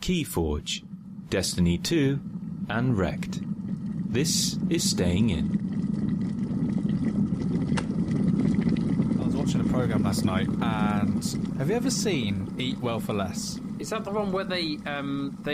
KeyForge, Destiny 2, and REKT. This is Staying In. I was watching a programme last night, and have you ever seen Eat Well for Less? Is that the one where they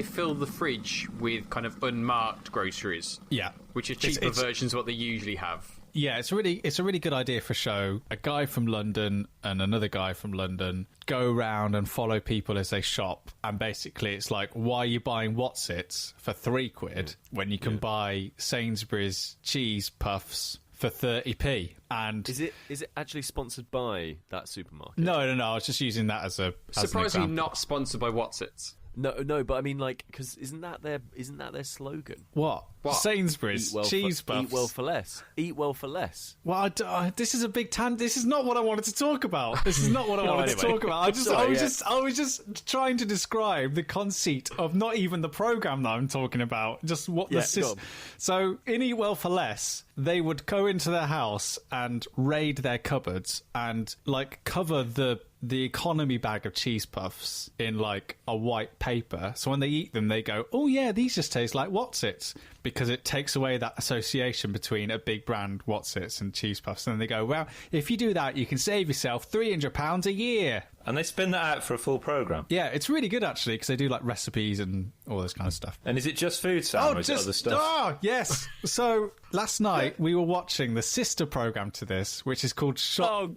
fill the fridge with kind of unmarked groceries? Yeah. Which are cheaper versions of what they usually have. Yeah, it's a really good idea for a show. A guy from London and another guy from London go around and follow people as they shop, and basically it's like, why are you buying Whatsits for £3 when you can buy Sainsbury's cheese puffs for 30p? And is it actually sponsored by that supermarket? No. I was just using that as surprisingly not sponsored by Whatsits. No, but I mean, like, because isn't that their slogan? What? Sainsbury's cheese puffs. Eat well for less. Eat well for less. Well, this is a big This is not what I wanted to talk about. This is not what I wanted to talk about. I was just trying to describe the conceit of not even the program that I'm talking about. Just what the system. So in Eat Well for Less, they would go into their house and raid their cupboards and like cover the economy bag of cheese puffs in like a white paper, so when they eat them they go, oh yeah, these just taste like Whatsits, because it takes away that association between a big brand Whatsits and cheese puffs. And then they go, well, if you do that you can save yourself £300 a year. And they spin that out for a full programme. Yeah, it's really good actually, because they do like recipes and all this kind of stuff. And is it just food, Sam, or is it other stuff? Oh, yes. So last night we were watching the sister programme to this, which is called Shop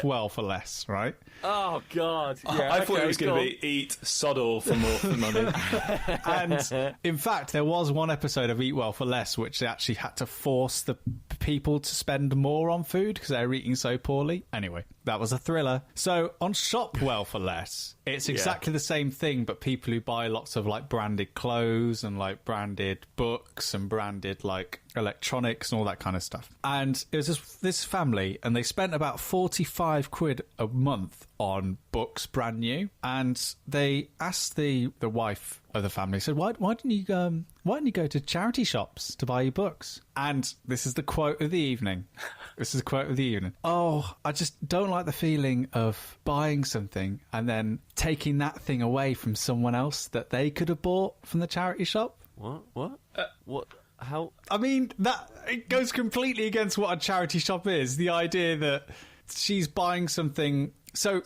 Well for Less, right? Oh God! Yeah, I thought it was going to be Eat Sod All for more money. And in fact, there was one episode of Eat Well for Less which they actually had to force the people to spend more on food because they were eating so poorly. Anyway, that was a thriller. So on Shop Well for Less, it's exactly the same thing, but people who buy lots of like branded clothes and like branded books and branded like electronics and all that kind of stuff. And it was this family, and they spent about £45 a month on books brand new. And they asked the wife of the family, said, why didn't you go to charity shops to buy your books? And this is the quote of the evening. Oh, I just don't like the feeling of buying something and then taking that thing away from someone else that they could have bought from the charity shop. What? What? How? I mean, it goes completely against what a charity shop is. The idea that she's buying something. So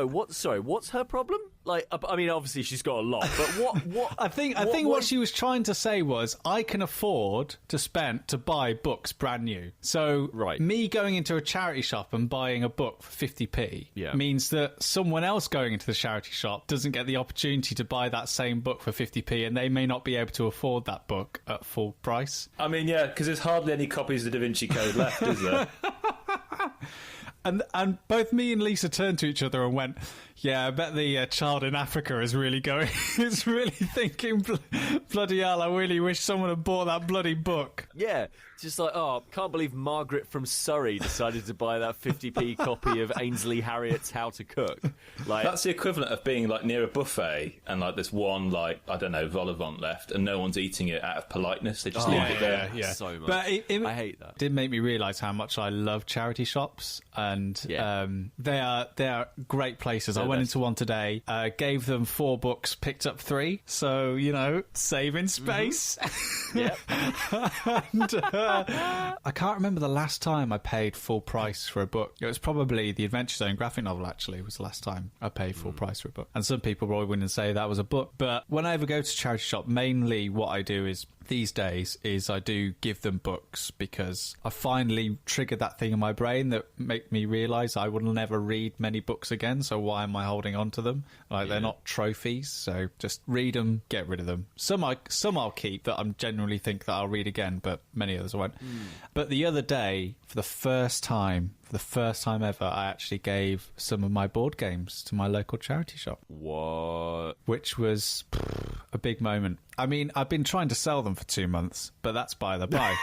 what's her problem? Like, I mean, obviously she's got a lot, but what? I think what she was trying to say was, I can afford to buy books brand new. So me going into a charity shop and buying a book for 50p means that someone else going into the charity shop doesn't get the opportunity to buy that same book for 50p, and they may not be able to afford that book at full price. I mean, yeah, because there's hardly any copies of Da Vinci Code left, is there? And both me and Lisa turned to each other and went, yeah, I bet the child in Africa is really going, is really thinking, bloody hell, I really wish someone had bought that bloody book. Yeah, just like, oh, can't believe Margaret from Surrey decided to buy that 50p copy of Ainsley Harriot's How to Cook. Like, that's the equivalent of being like near a buffet and like there's one, like, I don't know, vol au vent left and no one's eeating it out of politeness. They just leave it there. Yeah. So much. But I hate that. It did make me realise how much I love charity shops, and they are great places. I went into one today, gave them 4 books, picked up 3, so, you know, saving space. Yeah. And I can't remember the last time I paid full price for a book. It was probably the Adventure Zone graphic novel, actually, was the last time I paid full price for a book. And some people probably wouldn't say that was a book, but when I ever go to charity shop, mainly what I do is, these days, is I do give them books, because I finally triggered that thing in my brain that make me realise I will never read many books again, so why am I holding on to them? Like, they're not trophies, so just read them, get rid of them. Some I'll keep that I genuinely think that I'll read again, but many others I won't. But the other day, for the first time ever, I actually gave some of my board games to my local charity shop. What? Which was a big moment. I mean, I've been trying to sell them for 2 months, but that's by the by.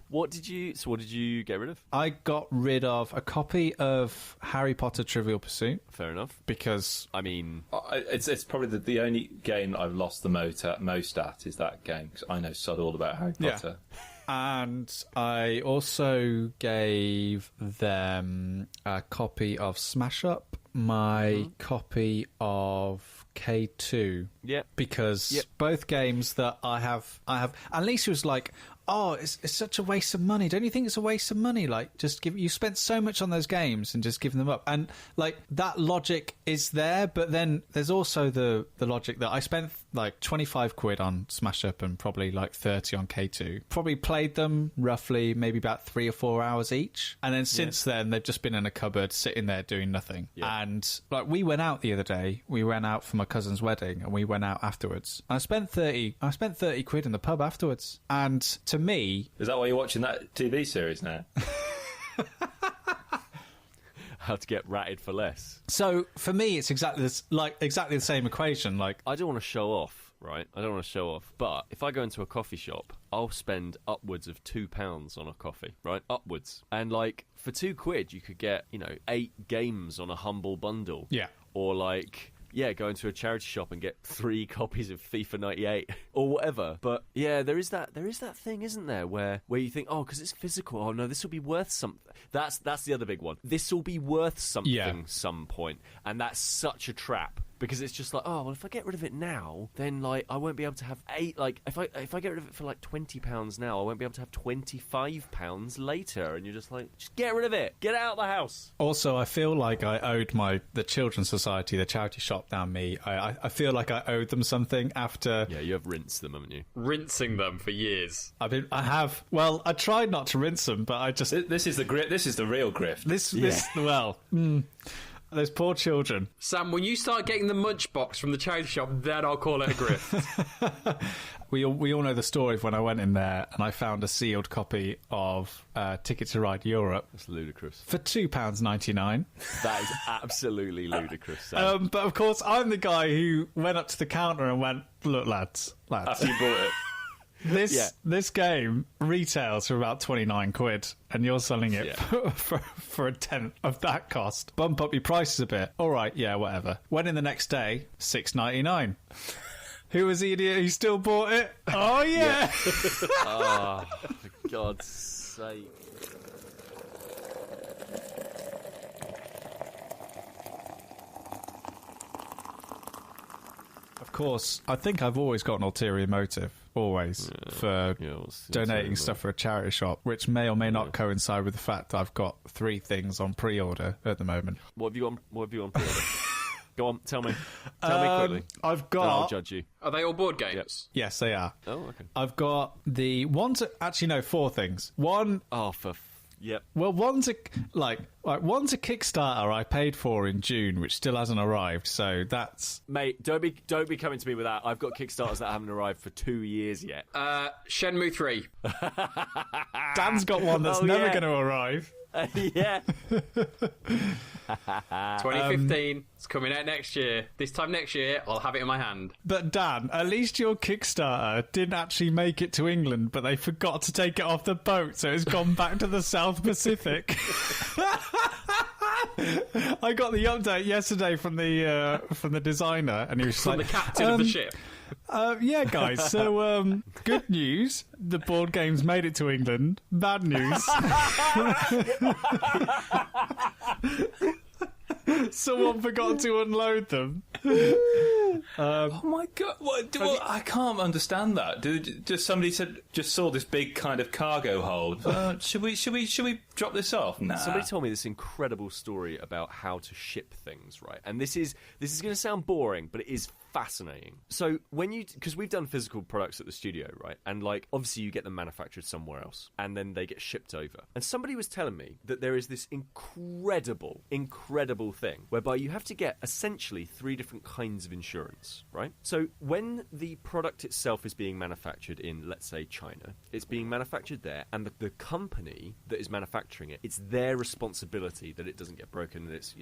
What did you get rid of? I got rid of a copy of Harry Potter Trivial Pursuit. Fair enough. Because, I mean, it's probably the only game I've lost the most at is that game, because I know sod all about Harry Potter. And I also gave them a copy of Smash Up, my copy of K2. Yep. Because both games that I have, and Lisa was like, "Oh, it's such a waste of money. Don't you think it's a waste of money? Like, you spent so much on those games and just giving them up." And like that logic is there, but then there's also the logic that I spent like 25 quid on Smash Up and probably like 30 on K2. Probably played them roughly maybe about 3 or 4 hours each, and then since then they've just been in a cupboard sitting there doing nothing. And like we went out the other day. We went out for my cousin's wedding, and we went out afterwards. I spent 30 quid in the pub afterwards, and to me, is that why you're watching that TV series now? How to get ratted for less. So for me, it's exactly the same equation. Like, I don't want to show off, right? I don't want to show off. But if I go into a coffee shop, I'll spend upwards of £2 on a coffee, right? Upwards. And like for £2, you could get 8 games on a humble bundle. Yeah. Or like, go into a charity shop and get 3 copies of FIFA 98 or whatever. But yeah, there is that thing, isn't there, where you think, oh, because it's physical, oh no, this will be worth something. That's the other big one. This will be worth something some point, and that's such a trap. Because it's just like, oh, well, if I get rid of it now, then like I won't be able to have 8. Like if I get rid of it for like £20 now, I won't be able to have £25 later. And you're just like, just get rid of it, get it out of the house. Also, I feel like I owed the Children's Society, the charity shop down me. I feel like I owed them something after. Yeah, you have rinsed them, haven't you? Rinsing them for years. I have. Well, I tried not to rinse them, but I just. This is the real grift. Those poor children. Sam, when you start getting the munch box from the charity shop, then I'll call it a grift. We all know the story of when I went in there and I found a sealed copy of Ticket to Ride Europe. That's ludicrous. For £2.99. That is absolutely ludicrous, Sam. But of course, I'm the guy who went up to the counter and went, "Look, lads. After you bought it. This game retails for about 29 quid, and you're selling it for a tenth of that cost. Bump up your prices a bit. All right, yeah, whatever." Went in the next day, $6.99. Who was the idiot who still bought it? Oh, yeah. Oh, for God's sake. Of course, I think I've always got an ulterior motive. Always for donating stuff for a charity shop, which may or may not coincide with the fact that I've got 3 things on pre-order at the moment. What have you on pre-order? Go on, tell me quickly. I've got. Then I'll judge you. Are they all board games? Yep. Yes, they are. Oh, okay. I've got the one to actually no 4 things. One. Oh, yep. Well, one's a Kickstarter I paid for in June, which still hasn't arrived. So that's mate. Don't be coming to me with that. I've got Kickstarters that haven't arrived for 2 years yet. Shenmue 3. Dan's got one that's never going to arrive. Yeah. 2015. It's coming out next year. This time next year, I'll have it in my hand. But Dan, at least your Kickstarter didn't actually make it to England, but they forgot to take it off the boat, so it's gone back to the South Pacific. I got the update yesterday from the designer, and he was from the captain of the ship. Yeah, guys. So, good news: the board games made it to England. Bad news: someone forgot to unload them. Oh my god! I can't understand that. Just somebody just saw this big kind of cargo hold. Should we drop this off? Nah. Somebody told me this incredible story about how to ship things, right? And this is going to sound boring, but it is fascinating. So because we've done physical products at the studio, right? And like obviously you get them manufactured somewhere else, and then they get shipped over. And somebody was telling me that there is this incredible thing whereby you have to get essentially 3 different kinds of insurance, right? So when the product itself is being manufactured in, let's say, China, it's being manufactured there, and the company that is manufacturing it, it's their responsibility that it doesn't get broken, that it's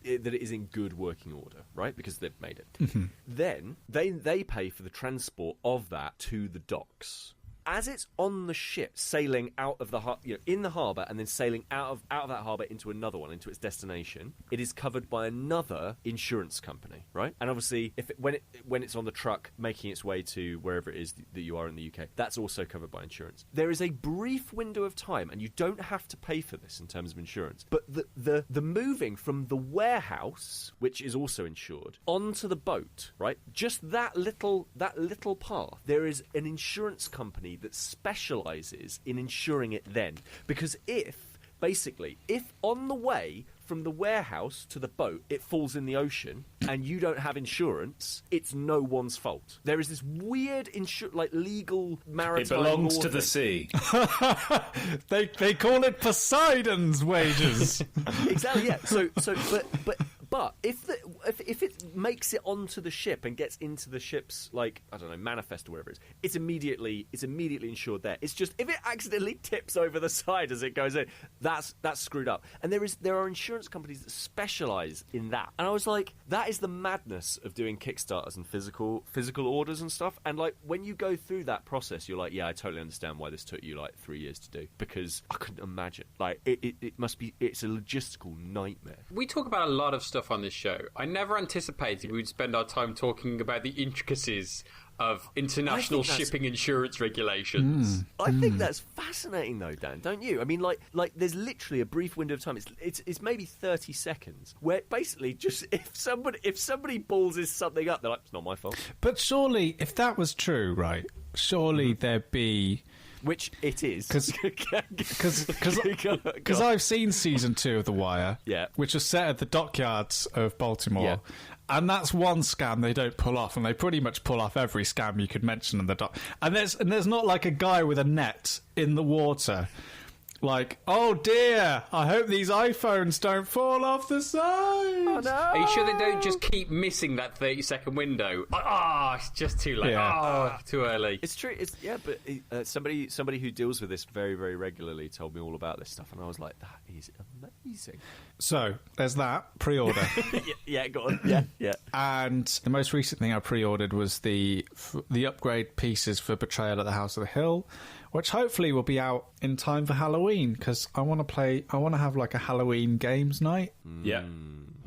that it is in good working order, right? Because they've made it. Mm-hmm. Then they pay for the transport of that to the docks. as it's on the ship, sailing out of the in the harbour, and then sailing out of that harbour into another one, into its destination, it is covered by another insurance company, right? And obviously, when it's on the truck making its way to wherever it is that you are in the UK, that's also covered by insurance. There is a brief window of time, and you don't have to pay for this in terms of insurance, but the moving from the warehouse, which is also insured, onto the boat, right? Just that little path, there is an insurance company that specialises in insuring it then. Because if on the way from the warehouse to the boat it falls in the ocean and you don't have insurance, it's no one's fault. There is this weird legal maritime It belongs law to the thing. sea. They call it Poseidon's wages. Exactly, yeah. But if it makes it onto the ship and gets into the ship's manifest or whatever it is, it's immediately insured there. It's just if it accidentally tips over the side as it goes in, that's screwed up. And there are insurance companies that specialise in that. And I was like, that is the madness of doing Kickstarters and physical orders and stuff. And when you go through that process, you're like, yeah, I totally understand why this took you 3 years to do, because I couldn't imagine. It's a logistical nightmare. We talk about a lot of stuff on this show. I never anticipated we'd spend our time talking about the intricacies of international shipping insurance regulations. I think that's fascinating, though, Dan. Don't you? I mean, there's literally a brief window of time. It's maybe 30 seconds where basically just if somebody balls something up, they're like, it's not my fault. But surely, if that was true, right? Surely there'd be. Which it is. Because I've seen season 2 of The Wire, yeah, which was set at the dockyards of Baltimore, yeah. And that's one scam they don't pull off, and they pretty much pull off every scam you could mention in the dock. And there's not like a guy with a net in the water. Oh dear, I hope these iPhones don't fall off the side. Oh, no. Are you sure they don't just keep missing that 30-second window? It's just too late. Yeah. Too early. It's true. But somebody who deals with this very, very regularly told me all about this stuff, and I was like, that is amazing. So there's that pre-order. yeah, go on. Yeah. And the most recent thing I pre-ordered was the upgrade pieces for Betrayal at the House of the Hill, which hopefully will be out in time for Halloween, because I want to have a Halloween games night. Yeah.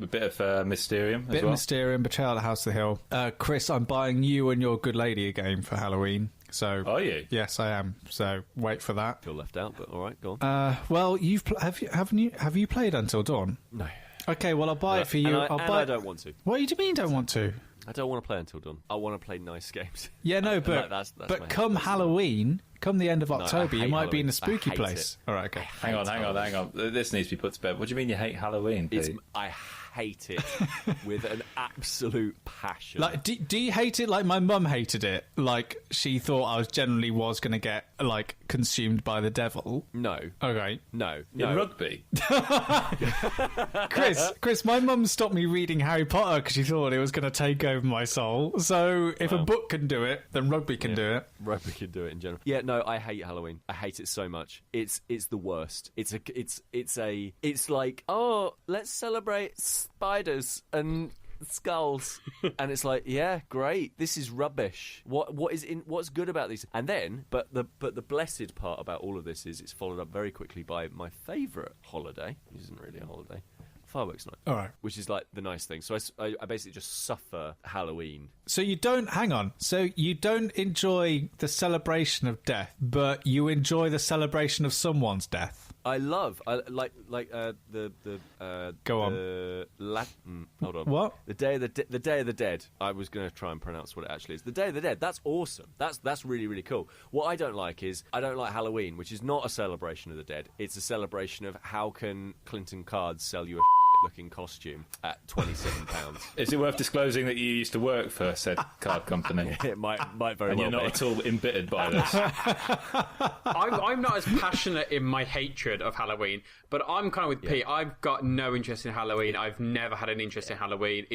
A bit of Mysterium as well. Bit of Mysterium, Betrayal at the House of the Hill. Kris, I'm buying you and your good lady a game for Halloween. So, are you? Yes, I am. So wait for that. Feel left out, but all right, go on. Well, have you played Until Dawn? No. Okay, well I'll buy it for you. I don't want to. What do you mean don't want to? I don't want to play Until Dawn. I want to play nice games. Yeah, no, but that's come Halloween, come the end of October, you might be in a Halloween. spooky place. All right, okay. Hang on. This needs to be put to bed. What do you mean you hate Halloween, Pete? I hate it with an absolute passion. Do you hate it like my mum hated it? She thought I was going to get consumed by the devil? No. Okay. No. In rugby? Kris, my mum stopped me reading Harry Potter because she thought it was going to take over my soul. So if a book can do it, then rugby can do it. Rugby can do it in general. Yeah, no, I hate Halloween. I hate it so much. It's the worst. It's like, oh, let's celebrate spiders and skulls, and it's like, yeah, great, this is rubbish. What's good about these? And then but the blessed part about all of this is it's followed up very quickly by my favourite holiday, which isn't really a holiday, fireworks night. All right. Which is the nice thing. So I basically just suffer Halloween. So you don't enjoy the celebration of death, but you enjoy the celebration of someone's death. I Go on. Hold on. What? The Day of the Dead. I was going to try and pronounce what it actually is. The Day of the Dead. That's awesome. That's really, really cool. What I don't like is I don't like Halloween, which is not a celebration of the dead. It's a celebration of how can Clinton Cards sell you a looking costume at £27. Is it worth disclosing that you used to work for said card company? It might very and well you're not at all embittered by this. I'm not as passionate in my hatred of Halloween, but I'm kind of with Pete. I've got no interest in Halloween. I've never had an interest in Halloween.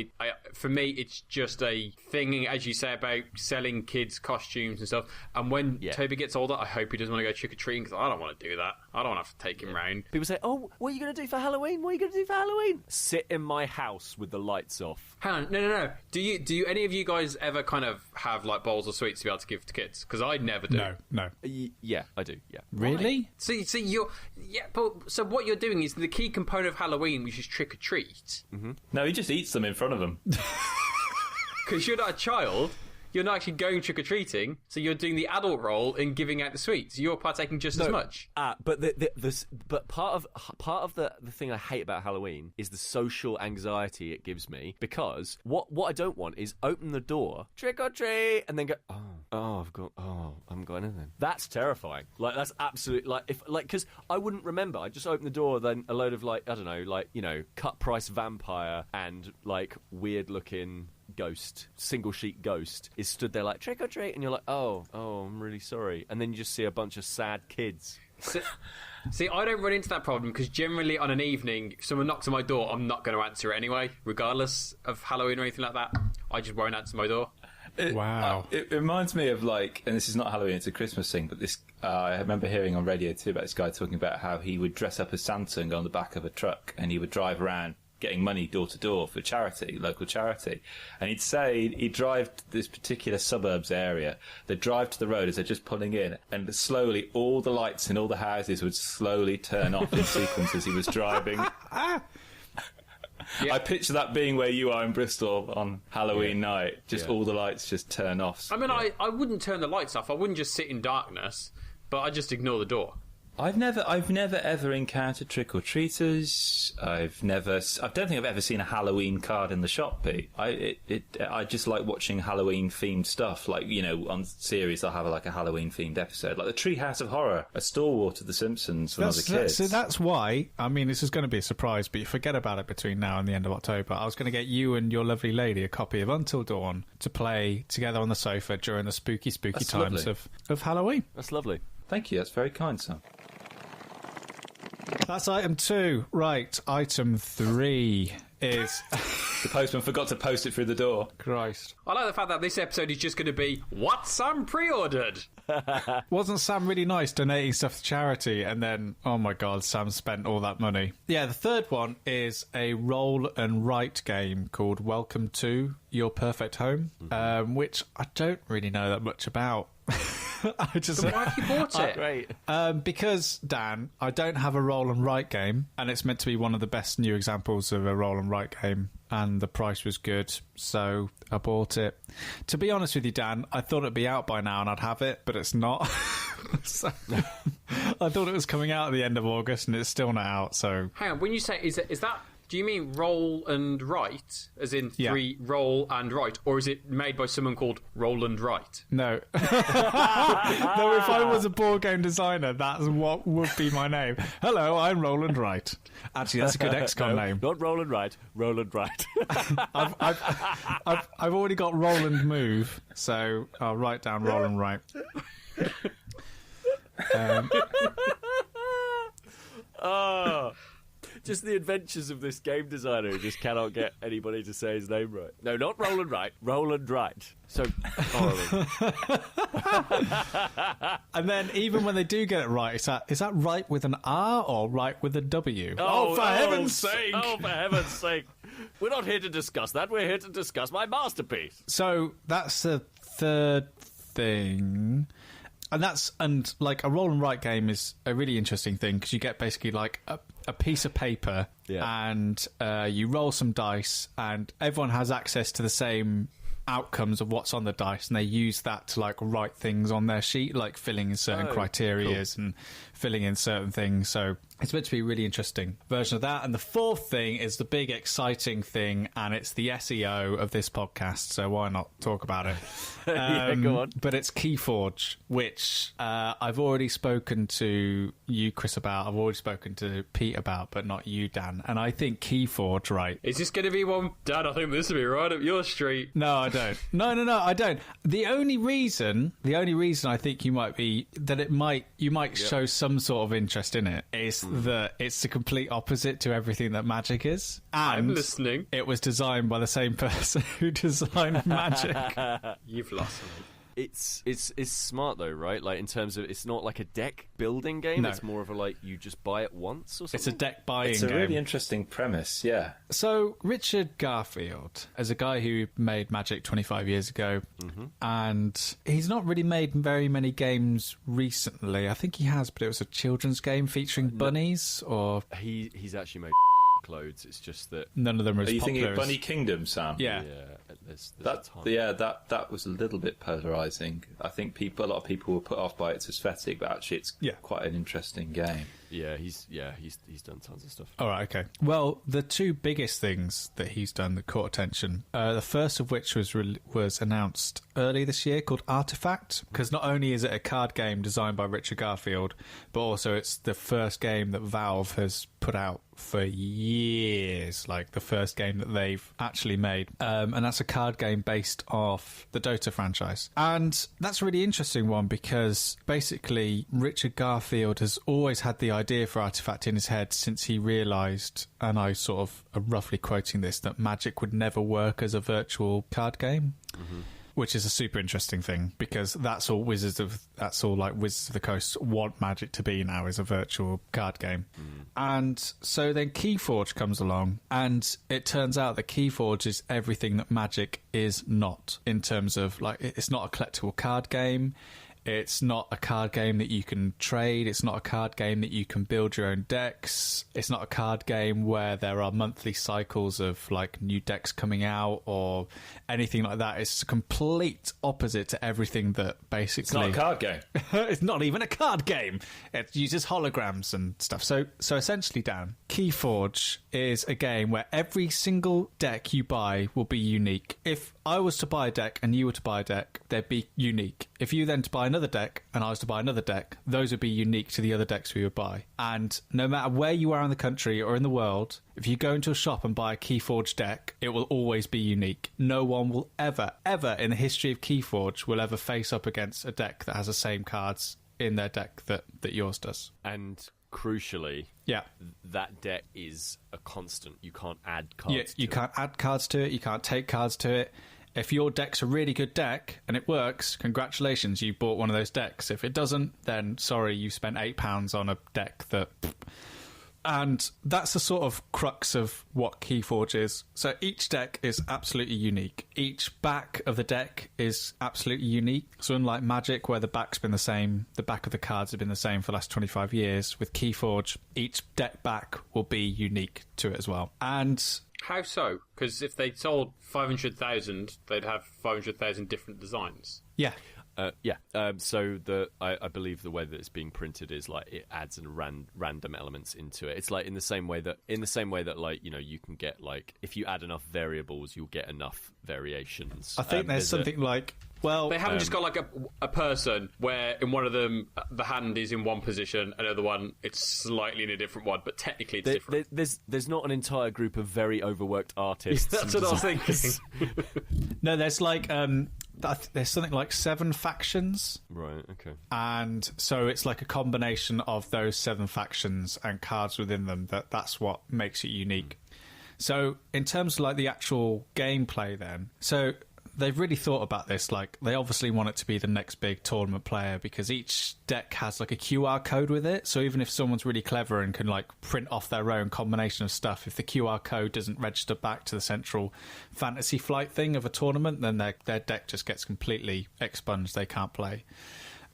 For me, it's just a thing, as you say, about selling kids costumes and stuff. And when Toby gets older, I hope he doesn't want to go trick-or-treating, because I don't want to do that. I don't have to take him round. People say, "Oh, what are you going to do for Halloween? What are you going to do for Halloween?" Sit in my house with the lights off. Hang on, no. Do you any of you guys ever kind of have like bowls of sweets to be able to give to kids? Because I never do. No. Yeah, I do. Yeah. Really? See, so what you're doing is the key component of Halloween, which is trick or treat. Mm-hmm. No, he just eats them in front of them. Because you're not a child. You're not actually going trick-or-treating, so you're doing the adult role in giving out the sweets. You're partaking just as much. But part of the thing I hate about Halloween is the social anxiety it gives me, because what I don't want is open the door, trick or treat, and then go, I haven't got anything. That's terrifying. Like, that's absolute, because I wouldn't remember. I just open the door, then a load of cut price vampire and like weird looking single sheet ghost is stood there like trick or treat, and you're like, oh, I'm really sorry, and then you just see a bunch of sad kids. See, I don't run into that problem because generally on an evening, if someone knocks on my door, I'm not going to answer it anyway, regardless of Halloween or anything like that. I just won't answer my door. Wow. It reminds me of and this is not Halloween, it's a Christmas thing, but this I remember hearing on radio too about this guy talking about how he would dress up as Santa and go on the back of a truck, and he would drive around getting money door to door for charity, local charity. And he'd say he'd drive to this particular suburbs area. They'd drive to the road as they're just pulling in, and slowly all the lights in all the houses would slowly turn off in sequence as he was driving. Yeah. I picture that being where you are in Bristol on Halloween night. Just all the lights just turn off. I mean, I wouldn't turn the lights off. I wouldn't just sit in darkness, but I'd just ignore the door. I've never ever encountered trick-or-treaters. I don't think I've ever seen a Halloween card in the shop, Pete. I just like watching Halloween-themed stuff. Like, on series they'll have like a Halloween-themed episode. Like the Treehouse of Horror, a stalwart of The Simpsons when I was a kid. So that's why, I mean, this is going to be a surprise, but you forget about it between now and the end of October. I was going to get you and your lovely lady a copy of Until Dawn to play together on the sofa during the spooky times of Halloween. That's lovely. Thank you, that's very kind, Sam. That's item 2. Right, item 3 is... The postman forgot to post it through the door. Christ. I like the fact that this episode is just going to be what Sam pre-ordered. Wasn't Sam really nice donating stuff to charity, and then, oh my god, Sam spent all that money? Yeah, the third one is a roll and write game called Welcome to Your Perfect Home, which I don't really know that much about. So why have you bought it? Great. Because, Dan, I don't have a roll and write game, and it's meant to be one of the best new examples of a roll and write game, and the price was good, so I bought it. To be honest with you, Dan, I thought it'd be out by now and I'd have it, but it's not. So, I thought it was coming out at the end of August, and it's still not out, so... Hang on, when you say, is that do you mean roll and write, as in three roll and write, or is it made by someone called Roland Wright? No. No, if I was a board game designer, that's what would be my name. Hello, I'm Roland Wright. Actually, that's a good XCOM name. Not Roland Wright, Roland Wright. I've already got Roland Move, so I'll write down Roland Wright. Just the adventures of this game designer who just cannot get anybody to say his name right. No, not Roland Wright. Roland Wright. So horrible. And then even when they do get it right, is that right with an R or right with a W? Oh, for heaven's sake! Oh, for heaven's sake! We're not here to discuss that. We're here to discuss my masterpiece. So that's the third thing. And like a roll and write game is a really interesting thing because you get basically like a piece of paper and you roll some dice, and everyone has access to the same outcomes of what's on the dice, and they use that to like write things on their sheet, like filling in certain criterias and filling in certain things. So it's meant to be a really interesting version of that. And the fourth thing is the big exciting thing, and it's the SEO of this podcast, so why not talk about it? Go on. But it's KeyForge, which I've already spoken to you, Kris, about. I've already spoken to Pete about, but not you, Dan. And I think KeyForge, right? Is this going to be one? Dan, I think this will be right up your street. No, I don't. No, I don't. The only reason I think you might show some sort of interest in it is that it's the complete opposite to everything that Magic is. And I'm listening. It was designed by the same person who designed Magic. You've lost me. It's smart though, right? Like in terms of it's not like a deck building game. No. It's more of a like you just buy it once or something. It's a deck buying It's a game. really interesting premise, yeah. So Richard Garfield is a guy who made Magic 25 years ago, and he's not really made very many games recently. I think he has, but it was a children's game featuring bunnies, or He's actually made loads. It's just that none of them are as Are you popular thinking of as... Bunny Kingdom, Sam? Yeah. there's a That ton. that was a little bit polarizing. I think a lot of people were put off by its aesthetic, but actually it's quite an interesting game. He's done tons of stuff. All right, okay. Well, the two biggest things that he's done that caught attention, the first of which was announced early this year, called Artifact, because not only is it a card game designed by Richard Garfield, but also it's the first game that Valve has put out for years, like the first game that they've actually made. And that's a card game based off the Dota franchise. And that's a really interesting one because basically Richard Garfield has always had the idea for Artifact in his head since he realised, and I sort of are roughly quoting this, that Magic would never work as a virtual card game. Which is a super interesting thing because that's all Wizards of the Coast want Magic to be now, is a virtual card game. And so then KeyForge comes along, and it turns out that KeyForge is everything that Magic is not, in terms of like it's not a collectible card game. It's not a card game that you can trade. It's not a card game that you can build your own decks. It's not a card game where there are monthly cycles of like new decks coming out or anything like that. It's a complete opposite to everything that basically... It's not a card game. It's not even a card game. It uses holograms and stuff. So essentially, Dan, KeyForge is a game where every single deck you buy will be unique. If I was to buy a deck and you were to buy a deck, they'd be unique. If you then to buy another deck and I was to buy another deck, those would be unique to the other decks we would buy. And no matter where you are in the country or in the world, if you go into a shop and buy a KeyForge deck, it will always be unique. No one will ever in the history of KeyForge will ever face up against a deck that has the same cards in their deck that yours does. And crucially, that deck is a constant. You can't add cards to you can't add cards to it. You can't take cards to it. If your deck's a really good deck and it works, congratulations, you bought one of those decks. If it doesn't, then sorry, you spent £8 on a deck that... And that's the sort of crux of what KeyForge is. So each deck is absolutely unique. Each back of the deck is absolutely unique. So unlike Magic, where the back's been the same, the back of the cards have been the same for the last 25 years, with KeyForge, each deck back will be unique to it as well. And... How so? Because if they sold 500,000, they'd have 500,000 different designs. Yeah. So I believe the way that it's being printed is like it adds random elements into it. It's like in the same way that like, you know, you can get like if you add enough variables, you'll get enough variations. I think there's something like... Well, they haven't just got like a person where in one of them the hand is in one position, another one it's slightly in a different one, but technically it's different. There's not an entire group of very overworked artists. That's what I was thinking. No, there's like there's something like 7 factions. Right. Okay. And so it's like a combination of those 7 factions and cards within them. That's what makes it unique. So in terms of like the actual gameplay, then so. They've really thought about this. Like, they obviously want it to be the next big tournament player because each deck has like a QR code with it. So even if someone's really clever and can like print off their own combination of stuff, if the QR code doesn't register back to the central Fantasy Flight thing of a tournament, then their deck just gets completely expunged. They can't play.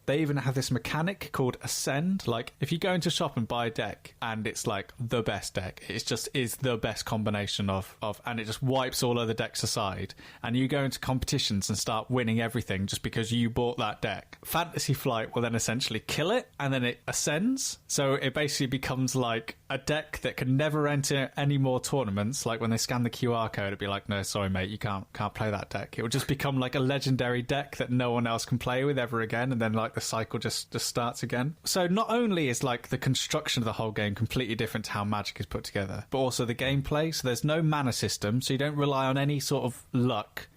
They even have this mechanic called Ascend. Like, if you go into a shop and buy a deck and it's like the best deck, it just is the best combination of and it just wipes all other decks aside, and you go into competitions and start winning everything just because you bought that deck, Fantasy Flight will then essentially kill it, and then it ascends. So it basically becomes like a deck that can never enter any more tournaments. Like when they scan the QR code, it'd be like, no, sorry, mate, you can't play that deck. It will just become like a legendary deck that no one else can play with ever again, and then like the cycle just starts again. So not only is like the construction of the whole game completely different to how Magic is put together, but also the gameplay. So there's no mana system, so you don't rely on any sort of luck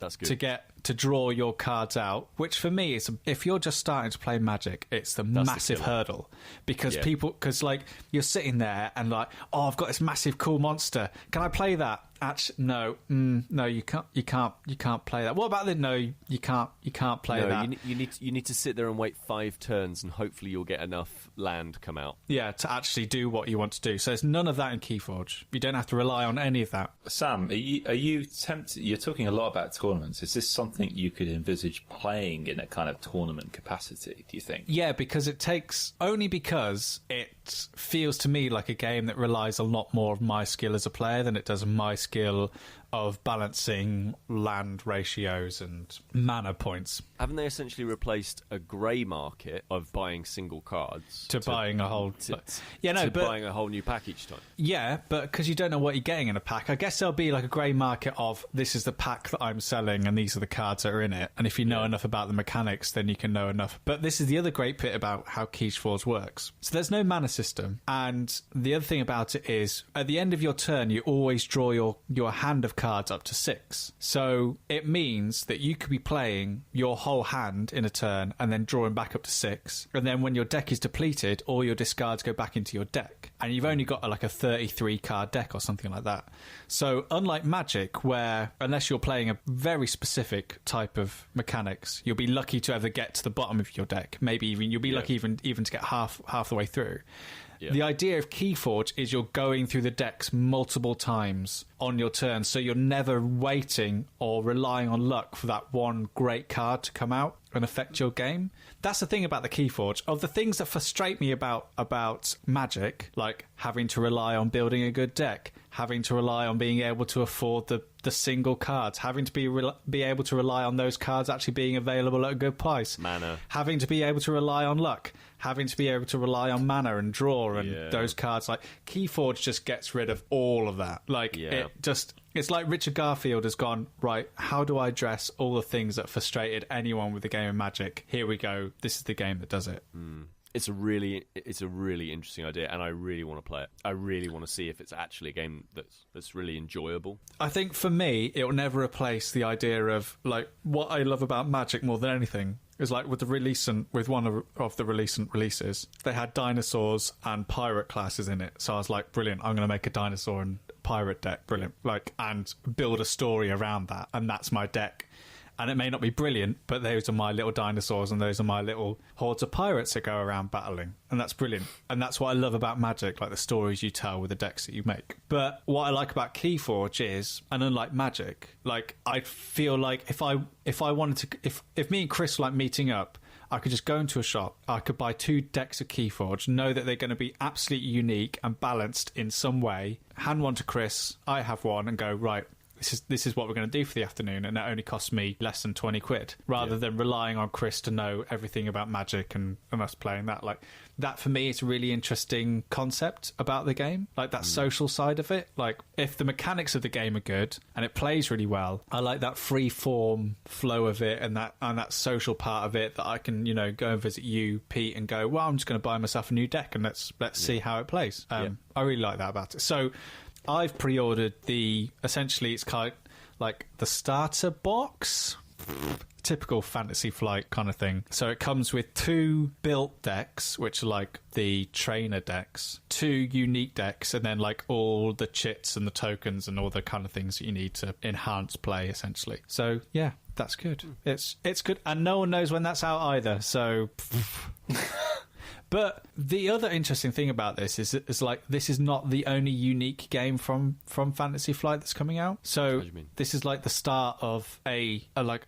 to draw your cards out, which for me is, if you're just starting to play Magic, it's the massive hurdle because like you're sitting there and like, oh, I've got this massive cool monster, can I play that? Actually, no, you can't play that. What about the no? You can't play that. You need to sit there and wait 5 turns, and hopefully you'll get enough land come out. Yeah, to actually do what you want to do. So there's none of that in KeyForge. You don't have to rely on any of that. Sam, are you tempted? You're talking a lot about tournaments. Is this something you could envisage playing in a kind of tournament capacity? Do you think? Yeah, because it feels to me like a game that relies a lot more of my skill as a player than it does my skill of balancing land ratios and mana points. Haven't they essentially replaced a grey market of buying single cards to buying a whole buying a whole new pack each time? Yeah, but because you don't know what you're getting in a pack, I guess there'll be like a grey market of this is the pack that I'm selling and these are the cards that are in it. And if you know enough about the mechanics, then you can know enough. But this is the other great bit about how KeyForge works. So there's no mana system, and the other thing about it is at the end of your turn, you always draw your hand of cards up to 6. So it means that you could be playing your whole hand in a turn and then drawing back up to 6. And then when your deck is depleted, all your discards go back into your deck. And you've only got like a 33 card deck or something like that. So unlike Magic, where unless you're playing a very specific type of mechanics, you'll be lucky to ever get to the bottom of your deck. Maybe even you'll be lucky even to get half the way through. Yeah. The idea of KeyForge is you're going through the decks multiple times on your turn, so you're never waiting or relying on luck for that one great card to come out and affect your game. That's the thing about the KeyForge. Of the things that frustrate me about Magic, like having to rely on building a good deck, having to rely on being able to afford the single cards, having to be able to rely on those cards actually being available at a good price, mana, having to be able to rely on luck, having to be able to rely on mana and draw and those cards. Like KeyForge just gets rid of all of that. It's like Richard Garfield has gone, right, how do I address all the things that frustrated anyone with the game of Magic? Here we go. This is the game that does it. It's a really interesting idea, and I really want to play it. I really want to see if it's actually a game that's really enjoyable. I think for me, it will never replace the idea of like what I love about Magic more than anything is like with one of the recent releases, they had dinosaurs and pirate classes in it. So I was like, brilliant! I'm going to make a dinosaur and pirate deck, brilliant! Like, and build a story around that, and that's my deck. And it may not be brilliant, but those are my little dinosaurs and those are my little hordes of pirates that go around battling. And that's brilliant. And that's what I love about Magic, like the stories you tell with the decks that you make. But what I like about KeyForge is, and unlike Magic, like I feel like if I wanted to, if me and Kris were like meeting up, I could just go into a shop, I could buy 2 decks of KeyForge, know that they're going to be absolutely unique and balanced in some way, hand one to Kris, I have one, and go, right, this is what we're going to do for the afternoon, and it only costs me less than 20 quid, rather than relying on Kris to know everything about Magic and us playing that. Like, that for me is a really interesting concept about the game, like that social side of it. Like, if the mechanics of the game are good and it plays really well, I like that free form flow of it and that social part of it, that I can, go and visit you, Pete, and go, well, I'm just going to buy myself a new deck and let's see how it plays. I really like that about it. So I've pre-ordered essentially it's kind of like the starter box, typical Fantasy Flight kind of thing. So it comes with 2 built decks, which are like the trainer decks, 2 unique decks, and then like all the chits and the tokens and all the kind of things that you need to enhance play, essentially. So yeah, that's good. It's good, and no one knows when that's out either. So. But the other interesting thing about this is like this is not the only unique game from Fantasy Flight that's coming out. So this is like the start of a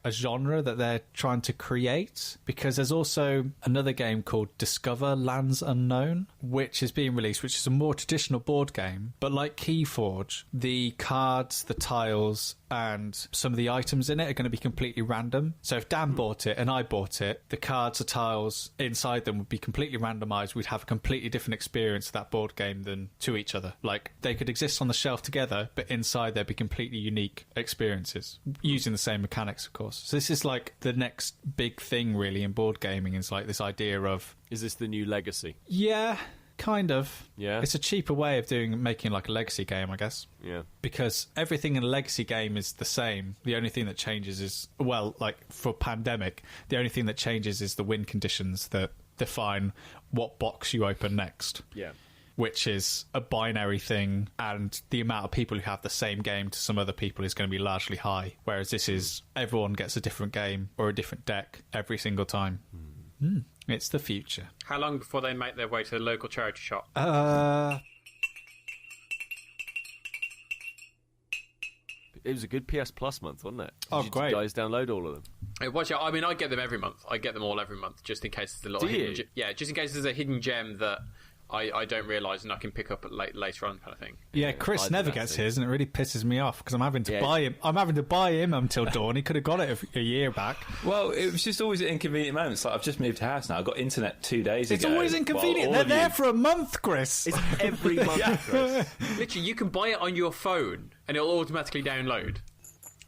genre that they're trying to create, because there's also another game called Discover Lands Unknown, which is being released, which is a more traditional board game. But like KeyForge, the cards, the tiles, and some of the items in it are going to be completely random. So if Dan bought it and I bought it, the cards or tiles inside them would be completely randomized. We'd have a completely different experience of that board game than to each other. Like, they could exist on the shelf together, but inside there'd be completely unique experiences using the same mechanics, of course. So this is like the next big thing really in board gaming, is like this idea of... Is this the new Legacy? Yeah, kind of. Yeah. It's a cheaper way of making like a legacy game, I guess. Yeah. Because everything in a legacy game is the same. The only thing that changes is, well, like for Pandemic, the only thing that changes is the win conditions that define what box you open next. Yeah. which is a binary thing, and the amount of people who have the same game to some other people is going to be largely high, whereas this is everyone gets a different game or a different deck every single time. It's the future. How long before they make their way to the local charity shop? It was a good PS Plus month, wasn't it? Oh, Did great. you guys download all of them? I mean, I get them every month. I get them all every month, just in case there's a little Do you? hidden yeah, just in case there's a hidden gem that I don't realise and I can pick up at later on, kind of thing. Yeah, Chris never gets his, and it really pisses me off because I'm having to buy him. I'm having to buy him until dawn. He could have got it a year back. Well, it was just always at inconvenient moments. Like, I've just moved house now. I got internet 2 days ago. It's always inconvenient. They're there for a month, Chris. It's every month, Chris. Literally, you can buy it on your phone and it'll automatically download.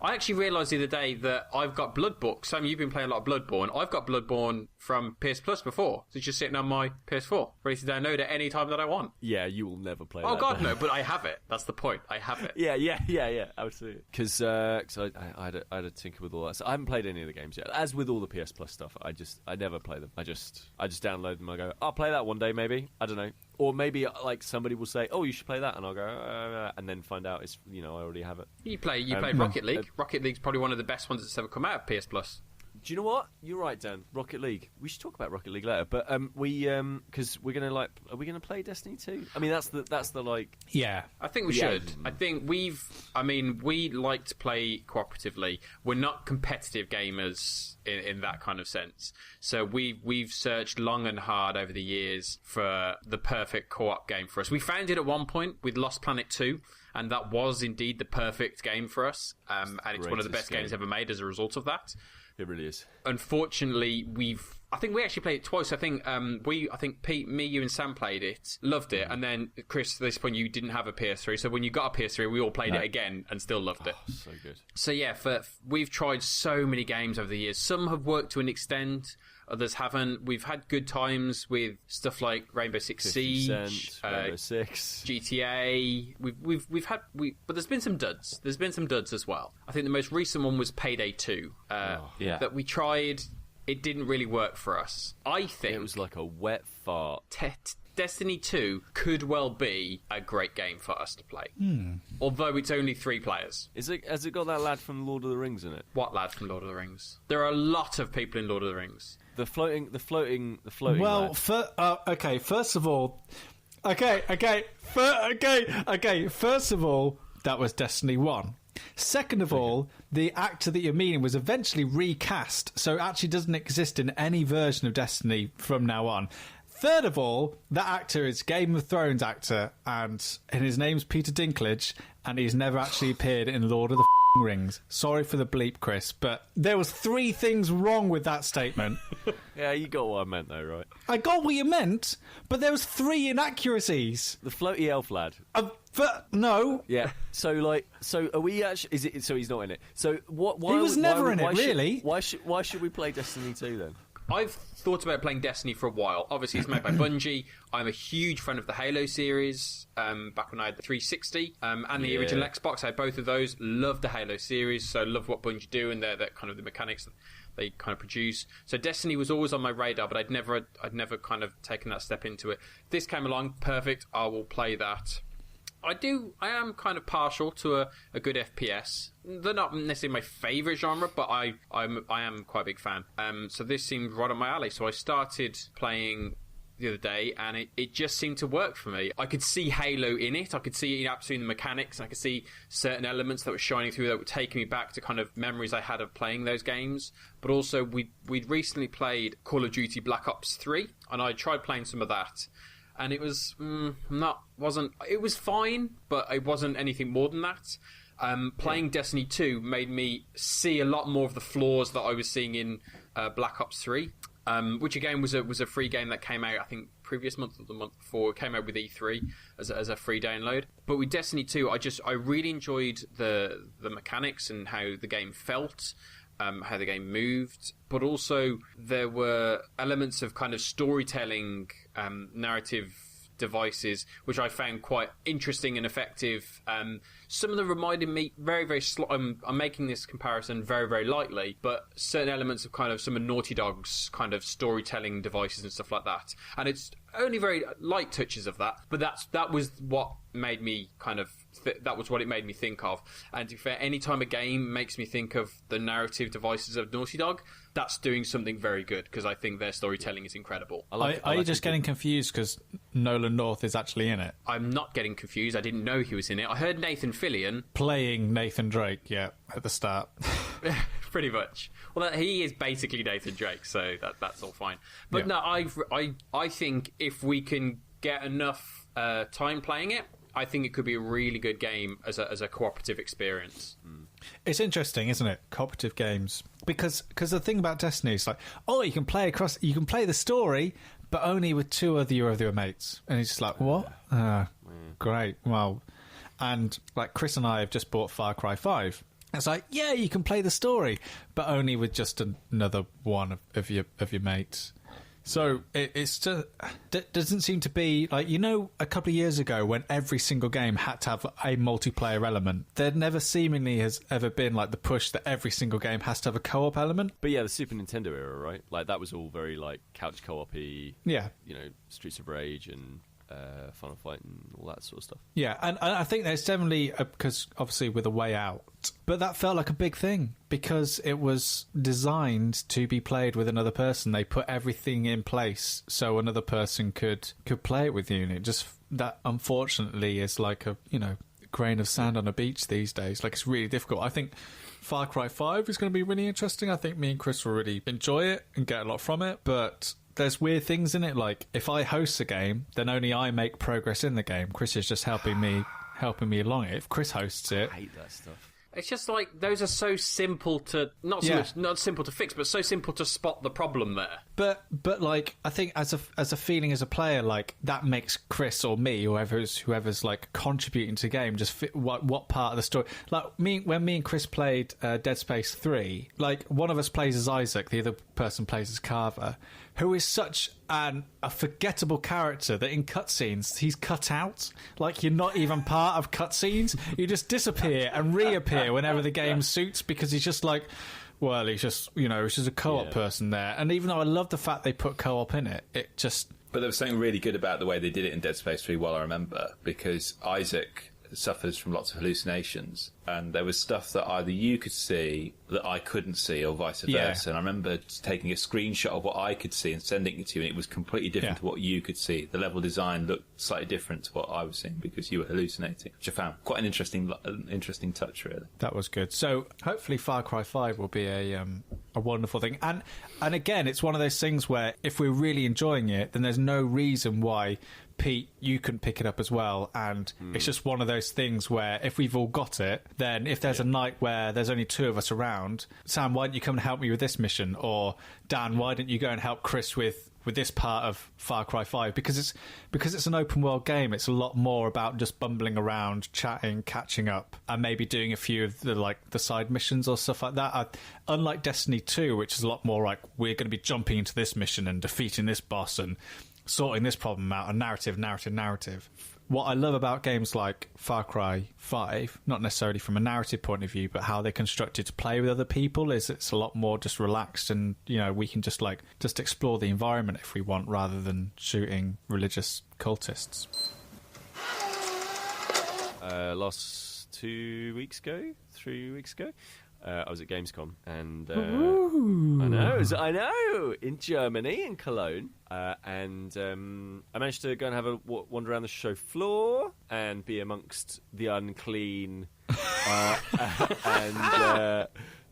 I actually realised the other day that I've got Bloodborne. Sam, you've been playing a lot of Bloodborne. I've got Bloodborne from PS Plus before. So it's just sitting on my PS4, ready to download at any time that I want. Yeah, you will never play that. Oh, God, no, but I have it. That's the point. I have it. Yeah, absolutely. Because I had a tinker with all that. So I haven't played any of the games yet. As with all the PS Plus stuff, I never play them. I just download them. I go, I'll play that one day, maybe. I don't know. Or maybe like somebody will say, "Oh, you should play that," and I'll go, and then find out it's I already have it. You play Rocket League. Rocket League's probably one of the best ones that's ever come out of PS Plus. Do you know what? You're right, Dan. Rocket League. We should talk about Rocket League later, but because we're gonna are we gonna play Destiny 2? I mean, that's the like. Yeah, I think we should. I think we like to play cooperatively. We're not competitive gamers in that kind of sense. So we've searched long and hard over the years for the perfect co-op game for us. We found it at one point with Lost Planet 2. And that was indeed the perfect game for us. And it's one of the best games ever made as a result of that. It really is. Unfortunately, I think we actually played it twice. I think Pete, me, you, and Sam played it, loved it, and then Chris, at this point, you didn't have a PS3. So when you got a PS3, we all played it again and still loved it. So good. So yeah, we've tried so many games over the years. Some have worked to an extent. Others haven't. We've had good times with stuff like Rainbow Six Siege, Rainbow Six, GTA. But there's been some duds. There's been some duds as well. I think the most recent one was Payday 2. That we tried. It didn't really work for us. I think it was like a wet fart. Destiny 2 could well be a great game for us to play. Although it's only 3 players. Has it got that lad from Lord of the Rings in it? What lad from Lord of the Rings? There are a lot of people in Lord of the Rings. The floating. Well, lad. First of all, First of all, that was Destiny 1. Second of all, the actor that you're meaning was eventually recast, so it actually doesn't exist in any version of Destiny from now on. Third of all, that actor is Game of Thrones actor, and his name's Peter Dinklage, and he's never actually appeared in Lord of the Rings. Sorry for the bleep, Chris, but there was 3 things wrong with that statement. Yeah, you got what I meant, though, right? I got what you meant, but there was 3 inaccuracies. The floaty elf lad. No. Yeah. So are we actually? Is it? So he's not in it. So what? Why, he was never in it, really. Why should we play Destiny 2 then? I've thought about playing Destiny for a while. Obviously, it's made by Bungie. I'm a huge fan of the Halo series. Back when I had the 360 and the original Xbox, I had both of those. Love the Halo series, so love what Bungie do and their kind of the mechanics they kind of produce. So Destiny was always on my radar, but I'd never kind of taken that step into it. This came along, perfect. I will play that. I am kind of partial to a good FPS. They're not necessarily my favourite genre, but I am quite a big fan. So this seemed right up my alley. So I started playing the other day, and it just seemed to work for me. I could see Halo in it. I could see absolutely the mechanics. And I could see certain elements that were shining through that were taking me back to kind of memories I had of playing those games. But also, we'd recently played Call of Duty Black Ops 3, and I tried playing some of that. And it was it was fine, but it wasn't anything more than that. Playing Destiny 2 made me see a lot more of the flaws that I was seeing in Black Ops 3, which again was a free game that came out, I think, previous month or the month before. It came out with E3 as a free download. But with Destiny 2, I really enjoyed the mechanics and how the game felt. How the game moved, but also there were elements of kind of storytelling, narrative devices, which I found quite interesting and effective. some of them reminded me very, very. I'm making this comparison very, very lightly, but certain elements of kind of some of Naughty Dog's kind of storytelling devices and stuff like that. And it's only very light touches of that, but that was what made me kind of. That was what it made me think of. And to be fair, any time a game makes me think of the narrative devices of Naughty Dog, that's doing something very good, because I think their storytelling is incredible. Are you just getting confused because Nolan North is actually in it? I'm not getting confused. I didn't know he was in it. I heard Nathan Fillion playing Nathan Drake, at the start. Pretty much. Well, he is basically Nathan Drake, so that's all fine. But no, I think if we can get enough time playing it, I think it could be a really good game as a cooperative experience. It's interesting, isn't it? Cooperative games, because the thing about Destiny is like, you can play the story, but only with two of your mates, and it's just like, what? Great, well, and like Kris and I have just bought Far Cry 5. It's like, you can play the story, but only with just another one of your mates. So it's just doesn't seem to be like, a couple of years ago when every single game had to have a multiplayer element. There never seemingly has ever been like the push that every single game has to have a co-op element. But the Super Nintendo era, right? Like that was all very like couch co-op-y. Yeah. Streets of Rage and Final Fight and all that sort of stuff. Yeah, and I think there's definitely, because obviously with A Way Out, but that felt like a big thing because it was designed to be played with another person. They put everything in place so another person could play it with you, and it just, that unfortunately is like a grain of sand on a beach these days. Like, it's really difficult. I think Far Cry 5 is going to be really interesting. I think me and Kris will really enjoy it and get a lot from it, but there's weird things in it. Like, if I host a game, then only I make progress in the game. Kris is just helping me along it. If Kris hosts it, I hate that stuff. It's just like, those are so simple to not simple to fix, but so simple to spot the problem there. But like, I think as a feeling as a player, like, that makes Kris or me, whoever's like contributing to the game, just fit what part of the story. Like when me and Kris played Dead Space 3, like, one of us plays as Isaac, the other person plays as Carver, who is such a forgettable character that in cutscenes he's cut out. Like, you're not even part of cutscenes. You just disappear and reappear whenever the game suits, because he's just like, well, he's just a co-op person there. And even though I love the fact they put co-op in it, it just... But there was something really good about the way they did it in Dead Space 3, while I remember, because Isaac suffers from lots of hallucinations, and there was stuff that either you could see that I couldn't see, or vice versa. And I remember taking a screenshot of what I could see and sending it to you, and it was completely different to what you could see. The level design looked slightly different to what I was seeing because you were hallucinating, which I found quite an interesting touch, really. That was good. So hopefully Far Cry 5 will be a wonderful thing. And again, it's one of those things where if we're really enjoying it, then there's no reason why, Pete, you can pick it up as well. And it's just one of those things where if we've all got it, then if there's a night where there's only two of us around, Sam, why don't you come and help me with this mission? Or Dan, why don't you go and help Kris with this part of Far Cry 5? Because it's an open world game, it's a lot more about just bumbling around, chatting, catching up, and maybe doing a few of the side missions or stuff like that. Unlike Destiny 2, which is a lot more like, we're going to be jumping into this mission and defeating this boss and sorting this problem out, and narrative. What I love about games like Far Cry 5, not necessarily from a narrative point of view, but how they're constructed to play with other people, is it's a lot more just relaxed, and we can just explore the environment if we want, rather than shooting religious cultists. Last 3 weeks ago, I was at Gamescom, and I know, in Germany, in Cologne, and I managed to go and have a wander around the show floor and be amongst the unclean,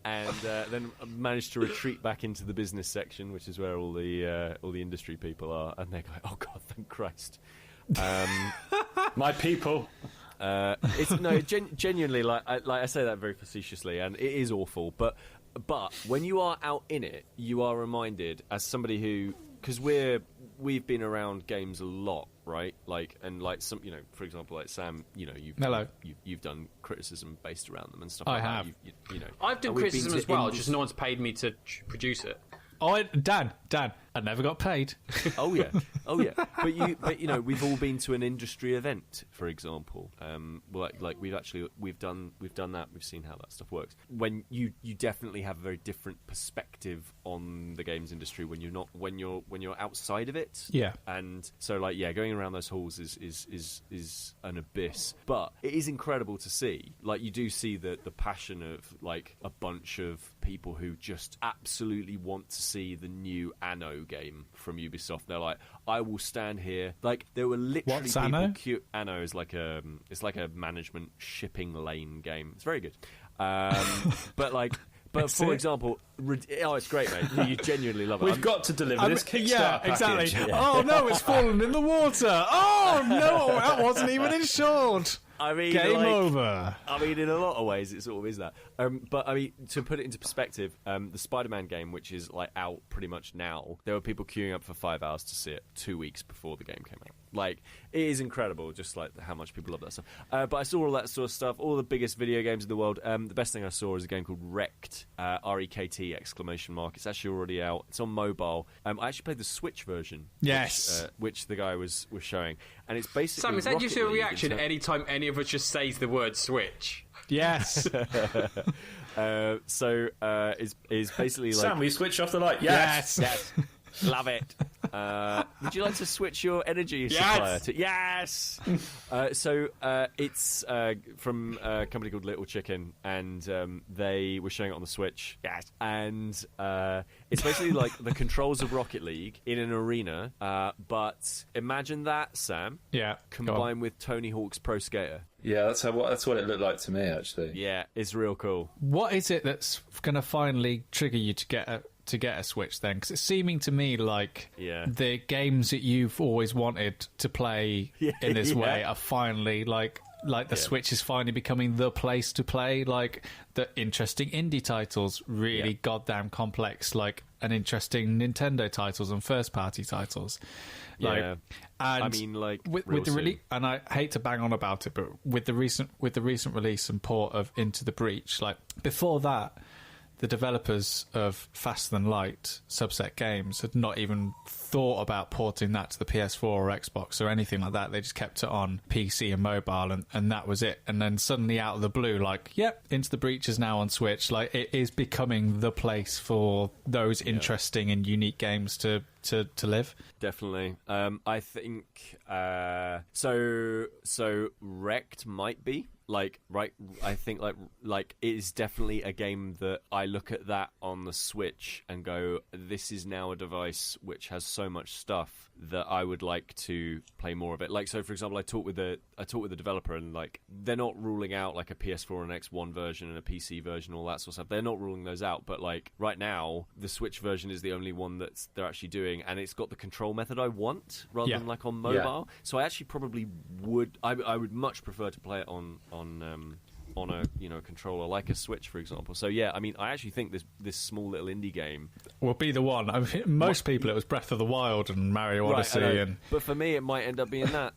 and then managed to retreat back into the business section, which is where all the industry people are, and they're going, "Oh God, thank Christ, my people." Genuinely, like I say that very facetiously, and it is awful. But when you are out in it, you are reminded, as somebody who, because we've been around games a lot, right? Like, and like some, for example, like Sam, you've done criticism based around them and stuff. I like have. That. I've done criticism as well. Just no one's paid me to produce it. Oh, Dan, I never got paid. Oh yeah. But you know, we've all been to an industry event, for example. Like we've done that. We've seen how that stuff works. When you definitely have a very different perspective on the games industry when you're outside of it. Yeah. And so going around those halls is an abyss. But it is incredible to see. Like, you do see the passion of like a bunch of people who just absolutely want to see the new Anno game from Ubisoft. They're like, I will stand here. Like, there were literally What's people Anno? Anno is like a management shipping lane game. It's very good. But for example, it's great, mate. You genuinely love it. We've got to deliver this Kickstarter exactly. package. Oh no, it's fallen in the water. Oh no, that wasn't even insured. I mean, Game over. I mean, in a lot of ways, it sort of is that. But I mean, to put it into perspective, the Spider-Man game, which is like out pretty much now, there were people queuing up for 5 hours to see it 2 weeks before the game came out. Like, it is incredible, just like how much people love that stuff. But I saw all that sort of stuff, all the biggest video games in the world. The best thing I saw is a game called REKT, REKT exclamation mark. It's actually already out. It's on mobile. I actually played the Switch version. Yes, which the guy was showing, and it's basically. Sam, is that just your Rocket League reaction any time any of us just says the word Switch? yes. Is basically like. Sam, will you switch off the light? Yes. Yes. Love it. Would you like to switch your energy supplier to... Yes! It's from a company called Little Chicken, and they were showing it on the Switch. Yes. And it's basically like the controls of Rocket League in an arena, but imagine that, Sam, Yeah. combined with Tony Hawk's Pro Skater. Yeah, that's what it looked like to me, actually. Yeah, it's real cool. What is it that's going to finally trigger you to get a Switch then? Because it's seeming to me like the games that you've always wanted to play in this way are finally like the Switch is finally becoming the place to play like the interesting indie titles, really goddamn complex, like an interesting Nintendo titles and first party titles. And I mean, like with the release, and I hate to bang on about it, but with the recent release and port of Into the Breach, like before that, the developers of Faster Than Light, Subset Games, had not even thought about porting that to the PS4 or Xbox or anything like that. They just kept it on PC and mobile, and that was it. And then suddenly, out of the blue, like, yep, Into the Breach is now on Switch. Like, it is becoming the place for those interesting and unique games to live. Definitely. I think so REKT might be I think like it is definitely a game that I look at that on the Switch and go, this is now a device which has so much stuff that I would like to play more of it. Like, so for example, I talked with the developer, and like they're not ruling out like a PS4 and X1 version and a PC version, all that sort of stuff. They're not ruling those out, but like right now the Switch version is the only one that they're actually doing, and it's got the control method I want rather than like on mobile. So I actually probably would I would much prefer to play it on a controller like a Switch, for example. So yeah, I mean, I actually think this small little indie game will be the one. I mean, most people, it was Breath of the Wild and Mario Odyssey, but for me, it might end up being that,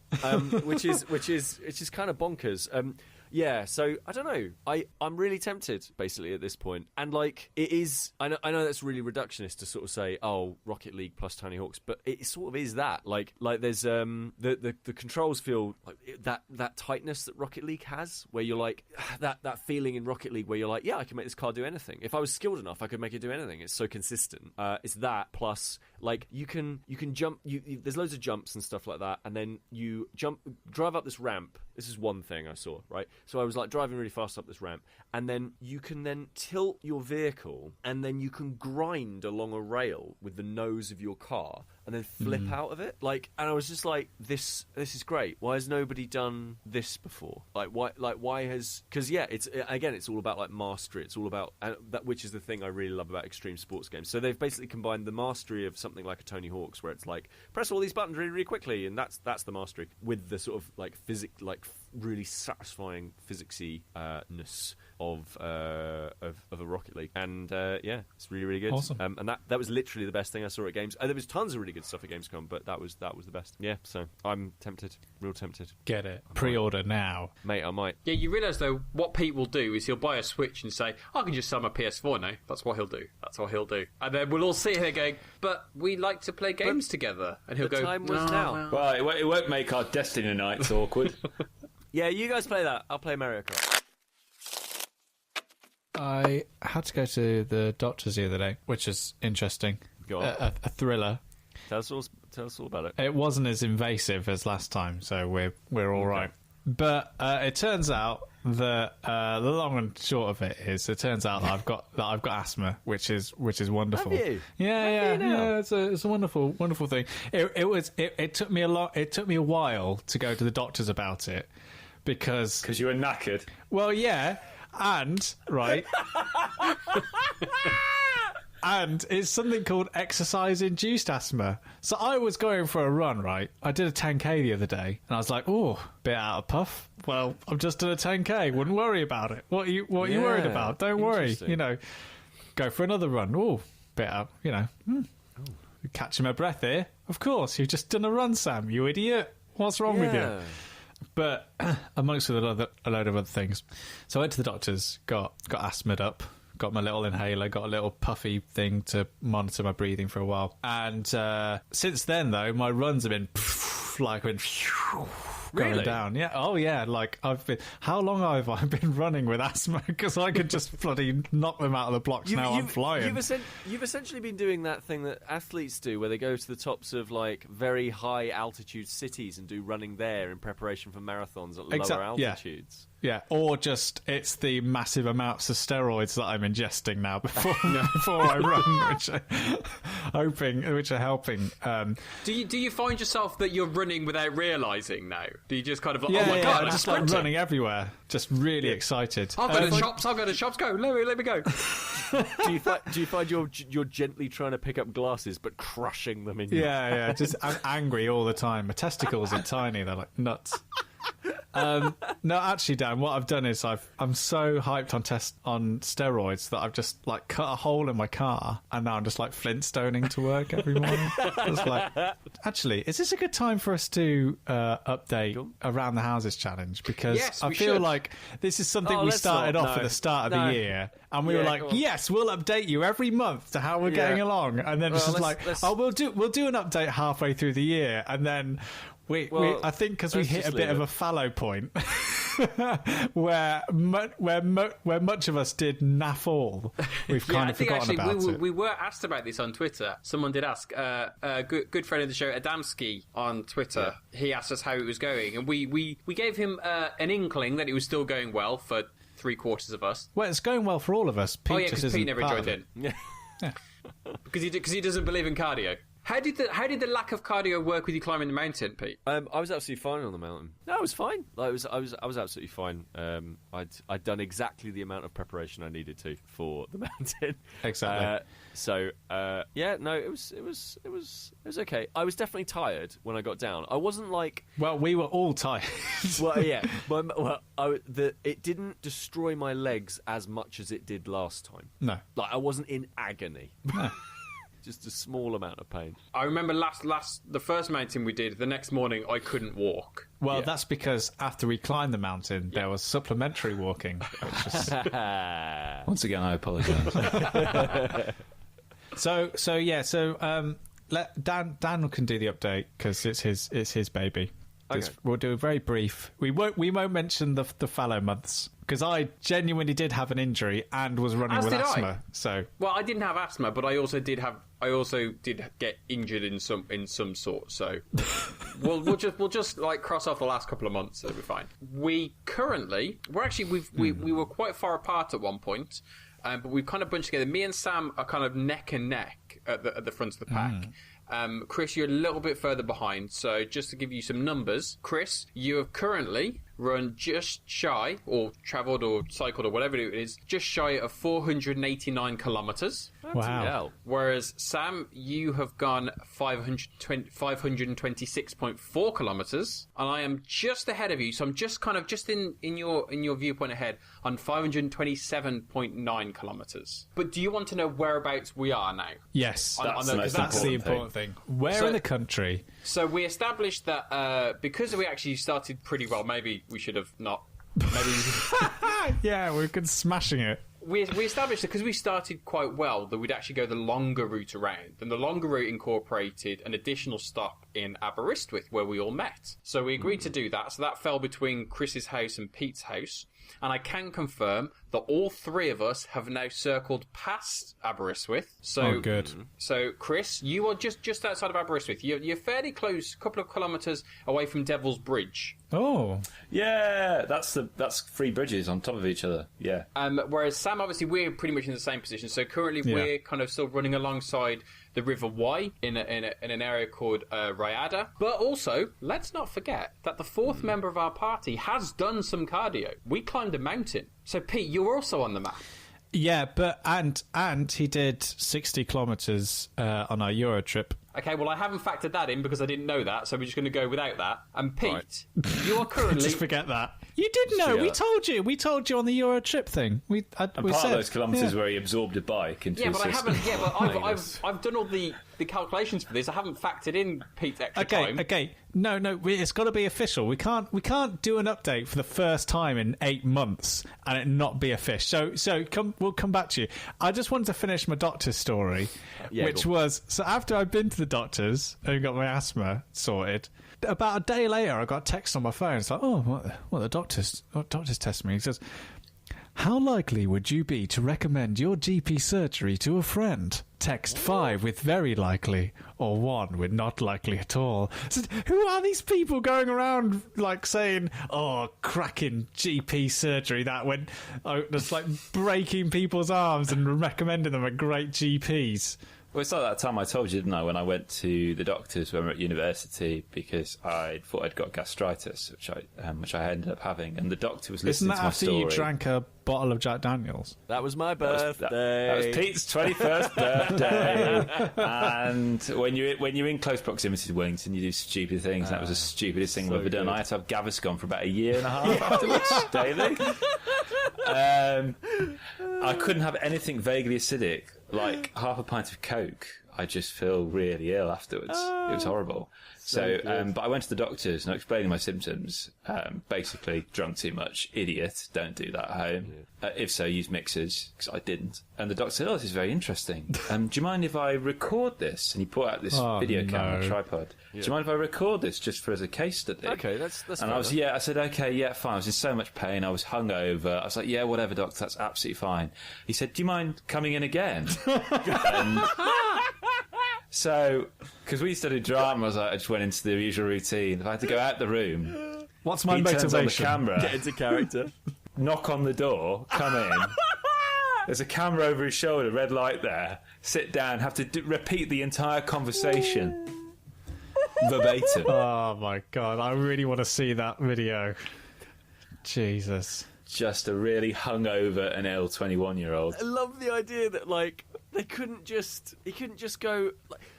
which is kind of bonkers. Yeah, so I don't know. I'm really tempted, basically, at this point. And like, it is. I know that's really reductionist to sort of say, oh, Rocket League plus Tony Hawk's, but it sort of is that. Like there's the controls feel like that tightness that Rocket League has, where you're like that feeling in Rocket League where you're like, yeah, I can make this car do anything. If I was skilled enough, I could make it do anything. It's so consistent. It's that plus like you can jump. There's loads of jumps and stuff like that, and then you drive up this ramp. This is one thing I saw, right? So I was like driving really fast up this ramp, and then you can then tilt your vehicle, and then you can grind along a rail with the nose of your car, and then flip out of it. Like, and I was just like, this is great. Why has nobody done this before? Why has? Because yeah, it's all about like mastery. It's all about that, which is the thing I really love about extreme sports games. So they've basically combined the mastery of something like a Tony Hawk's, where it's like press all these buttons really, really quickly, and that's the mastery, with the sort of like really satisfying physicsy ness of a Rocket League, and it's really, really good. Awesome. And that was literally the best thing I saw at Games. There was tons of really good stuff at Gamescom, but that was the best. Yeah, so I'm tempted, real tempted. Get it. Pre-order now. Mate, I might. Yeah, you realise though, what Pete will do is he'll buy a Switch and say, I can just sell my PS4 now. That's what he'll do. And then we'll all sit here going, but we like to play games together. And he'll the go, time was now. Well, it won't make our Destiny nights awkward. Yeah, you guys play that. I'll play Mario Kart. I had to go to the doctor's the other day, which is interesting. Go on. A thriller. Tell us all about it. It wasn't as invasive as last time, so we're all right. But it turns out that the long and short of it is, it turns out that I've got asthma, which is wonderful. Have you? Yeah. It's a wonderful thing. It took me a while to go to the doctors about it because you were knackered. Well, yeah, and right. And it's something called exercise-induced asthma. So I was going for a run, right? I did a 10K the other day, and I was like, oh, bit out of puff. Well, I've just done a 10K. Wouldn't worry about it. What are you worried about? Don't worry. Go for another run. Oh, bit out, catching my breath here. Of course, you've just done a run, Sam, you idiot. What's wrong with you? But amongst a load of other things. So I went to the doctors, got asthma'd up. Got my little inhaler, got a little puffy thing to monitor my breathing for a while. And since then, though, my runs have been going down. Yeah. Oh, yeah. Like, how long have I been running with asthma? Because I could just bloody knock them out of the blocks I'm flying. You've essentially been doing that thing that athletes do where they go to the tops of, like, very high altitude cities and do running there in preparation for marathons at lower altitudes. Yeah, or just it's the massive amounts of steroids that I'm ingesting now before I run, which are helping. Do you find yourself that you're running without realising now? Do you just kind of like, God, I'm just like running everywhere, just really excited. I'll go to shops, go, let me go. Do you find you're gently trying to pick up glasses but crushing them in your mouth? Just I'm angry all the time. My testicles are tiny, they're like nuts. No, actually, Dan, what I've done is I'm so hyped on steroids that I've just like cut a hole in my car, and now I'm just like Flintstoning to work every morning. Just like, actually, is this a good time for us to update Around the Houses challenge? Because I feel like this is something we started off at the start of the year, and we were like, yes, we'll update you every month to how we're getting along, and then it's just we'll do an update halfway through the year, and then. I think because we hit a bit of a fallow point where much of us did naff all. We've kind of forgotten about it. We were asked about this on Twitter. Someone did ask. A good friend of the show, Adamski, on Twitter. Yeah. He asked us how it was going, and we gave him an inkling that it was still going well for 3/4 of us. Well, it's going well for all of us. Pete because Pete never joined in. Yeah. Because he doesn't believe in cardio. How did the lack of cardio work with you climbing the mountain, Pete? I was absolutely fine on the mountain. No, I was fine. I was absolutely fine. I'd done exactly the amount of preparation I needed to for the mountain. Exactly. It was okay. I was definitely tired when I got down. I wasn't like. Well, we were all tired. Well, yeah. It didn't destroy my legs as much as it did last time. No. Like I wasn't in agony. No. Just a small amount of pain. I remember the first mountain we did, the next morning I couldn't walk. Well, that's because after we climbed the mountain, there was supplementary walking. Which was... Once again, I apologise. Let Dan can do the update because it's his baby. Okay. We'll do a very brief. We won't mention the fallow months because I genuinely did have an injury and was running with asthma. So I didn't have asthma, but I also did get injured in some sort. So we'll just like cross off the last couple of months. It'll be fine. We were quite far apart at one point, but we've kind of bunched together. Me and Sam are kind of neck and neck at the front of the pack. Kris, you're a little bit further behind, so just to give you some numbers, Kris, you have currently run just shy, or travelled or cycled or whatever it is, just shy of 489 kilometres. Wow. Whereas, Sam, you have gone 526.4 kilometres, and I am just ahead of you, so I'm just kind of just in your viewpoint ahead on 527.9 kilometres. But do you want to know whereabouts we are now? Yes, That's the important thing. Where in the country? So we established that because we actually started pretty well, maybe we should have not. Maybe Yeah, we're good smashing it. we established that because we started quite well that we'd actually go the longer route around, and the longer route incorporated an additional stop in Aberystwyth where we all met. So we agreed to do that. So that fell between Chris's house and Pete's house. And I can confirm that all three of us have now circled past Aberystwyth. So, good. So, Kris, you are just outside of Aberystwyth. You're fairly close, a couple of kilometres away from Devil's Bridge. Oh. Yeah, that's 3 bridges on top of each other. Yeah. Whereas Sam, obviously, we're pretty much in the same position. So currently, we're kind of still running alongside the River Wye in an area called Rayada. But also, let's not forget that the fourth member of our party has done some cardio. We climbed a mountain. So Pete, you were also on the map. Yeah, but and he did 60 kilometres on our Euro trip. Okay, well, I haven't factored that in because I didn't know that, so we're just going to go without that. And Pete, you are currently... Just forget that. You did know. We told you. We told you on the Euro trip thing. We part said, of those kilometres where he absorbed a bike into his but system. I haven't... Yeah, but I've done all the calculations for this. I haven't factored in Pete's extra time. Okay. No, it's got to be official. We can't do an update for the first time in 8 months and it not be a fish. So we'll come back to you. I just wanted to finish my doctor's story, which was, so after I'd been to the doctors and got my asthma sorted, about a day later I got a text on my phone. It's like, what the doctor's testing me. He says, how likely would you be to recommend your GP surgery to a friend? Text 5 with very likely, or 1 with not likely at all. So who are these people going around like saying, cracking GP surgery that went, just like breaking people's arms and recommending them at great GPs? Well, it's like that time I told you, didn't I, when I went to the doctors when we were at university because I thought I'd got gastritis, which I ended up having, and the doctor was listening to my story. Isn't that after you drank a bottle of Jack Daniels? That was my birthday. That was Pete's 21st birthday. And when you're in close proximity to Wellington, you do stupid things. And that was the stupidest thing I've ever done. I had to have Gaviscon for about a year and a half afterwards, daily. I couldn't have anything vaguely acidic, like half a pint of Coke. I just feel really ill afterwards. It was horrible. So but I went to the doctors and I explained my symptoms. Basically, drunk too much, idiot, don't do that at home. If so, use mixers, because I didn't. And the doctor said, this is very interesting. Do you mind if I record this? And he put out this video camera tripod. Yeah. Do you mind if I record this just as a case study? Okay, that's and I said, okay, yeah, fine. I was in so much pain. I was hungover. I was like, yeah, whatever, doctor, that's absolutely fine. He said, do you mind coming in again? So, because we studied drama, I just went into the usual routine. If I had to go out the room, what's my motivation? motivation? On the camera, get into character, knock on the door, come in. There's a camera over his shoulder, red light there. Sit down, have to repeat the entire conversation verbatim. Oh my god, I really want to see that video. Jesus. Just a really hungover and ill 21-year-old. I love the idea that he couldn't just go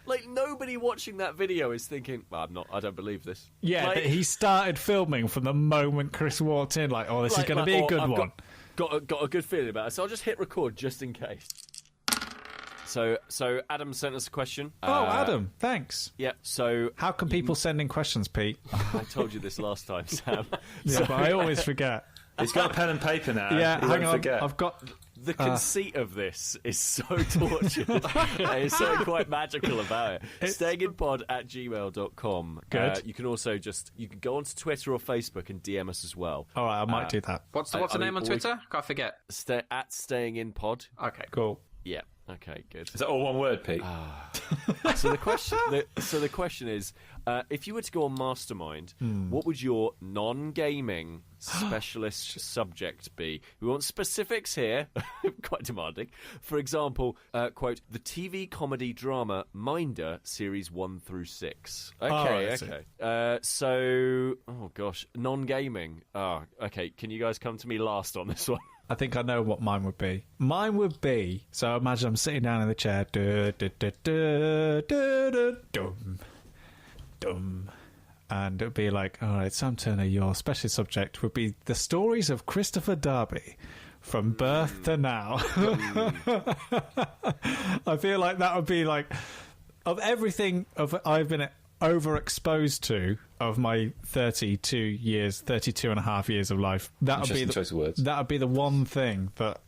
like nobody watching that video is thinking, I don't believe this. Yeah, that he started filming from the moment Kris walked in, this is going to be a good one. Got a good feeling about it, so I'll just hit record just in case. So Adam sent us a question. Adam, thanks. Yeah, so how can people send in questions, Pete? I told you this last time, Sam. But I always forget. He's got a pen and paper now. Yeah, hang on. Forget. I've got... The conceit of this is so tortured. It's so quite magical about it. stayinginpod@gmail.com. Good. You can also you can go onto Twitter or Facebook and DM us as well. All right, I might do that. What's the name on Twitter? Can't forget. @stayinginpod. Okay, cool. Yeah. Okay, good. Is that all one word, Pete? So the question is, if you were to go on Mastermind, what would your non-gaming specialist subject be? We want specifics here. Quite demanding. For example, quote, the TV comedy drama Minder, series 1 through 6. Okay. So, oh gosh, non-gaming. Okay. Can you guys come to me last on this one? I think I know what mine would be. Mine would be, so imagine I'm sitting down in the chair, dum, and it would be like, all right, Sam Turner, your special subject would be the stories of Christopher Darby from birth to now. I feel like that would be like, of everything I've been overexposed to of my 32 and a half years of life, that would be the one thing that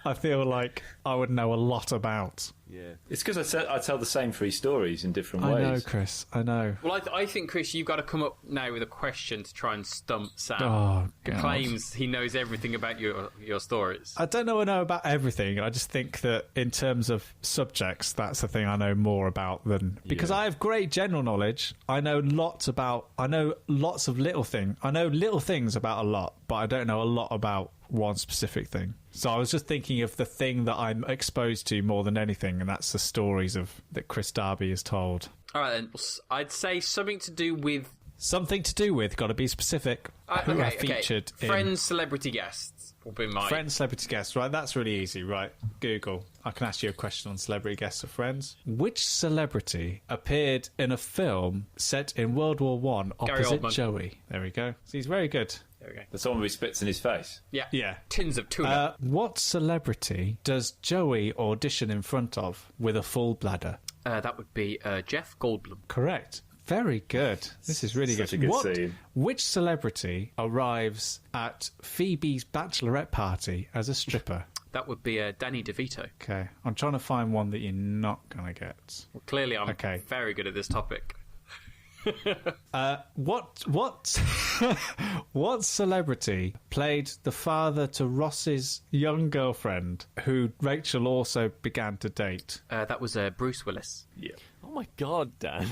I feel like I would know a lot about. Yeah, it's because I tell the same 3 stories in different ways. I know, Chris. I know. Well, I think, Chris, you've got to come up now with a question to try and stump Sam. Oh, who God. claims he knows everything about your stories. I don't know about everything. I just think that in terms of subjects, that's the thing I know more about than... Because I have great general knowledge. I know lots of little things. I know little things about a lot, but I don't know a lot about one specific thing. So I was just thinking of the thing that I'm exposed to more than anything, and that's the stories that Chris Darby has told. All right, then. I'd say something to do with... Something to do with, got to be specific. Who are featured in... Friends, celebrity guests will be mine. Friends, celebrity guests, right? That's really easy, right? Google. I can ask you a question on celebrity guests of Friends. Which celebrity appeared in a film set in World War One opposite Joey? There we go. So he's very good. There we go. The someone who spits in his face. Yeah. Tins of tuna. What celebrity does Joey audition in front of with a full bladder? That would be Jeff Goldblum. Correct. Very good. This is really Such good. a good scene. Which celebrity arrives at Phoebe's bachelorette party as a stripper? That would be Danny DeVito. Okay. I'm trying to find one that you're not going to get. Well, clearly, I'm very good at this topic. What celebrity played the father to Ross's young girlfriend, who Rachel also began to date? That was Bruce Willis. Yeah. Oh my God, Dan.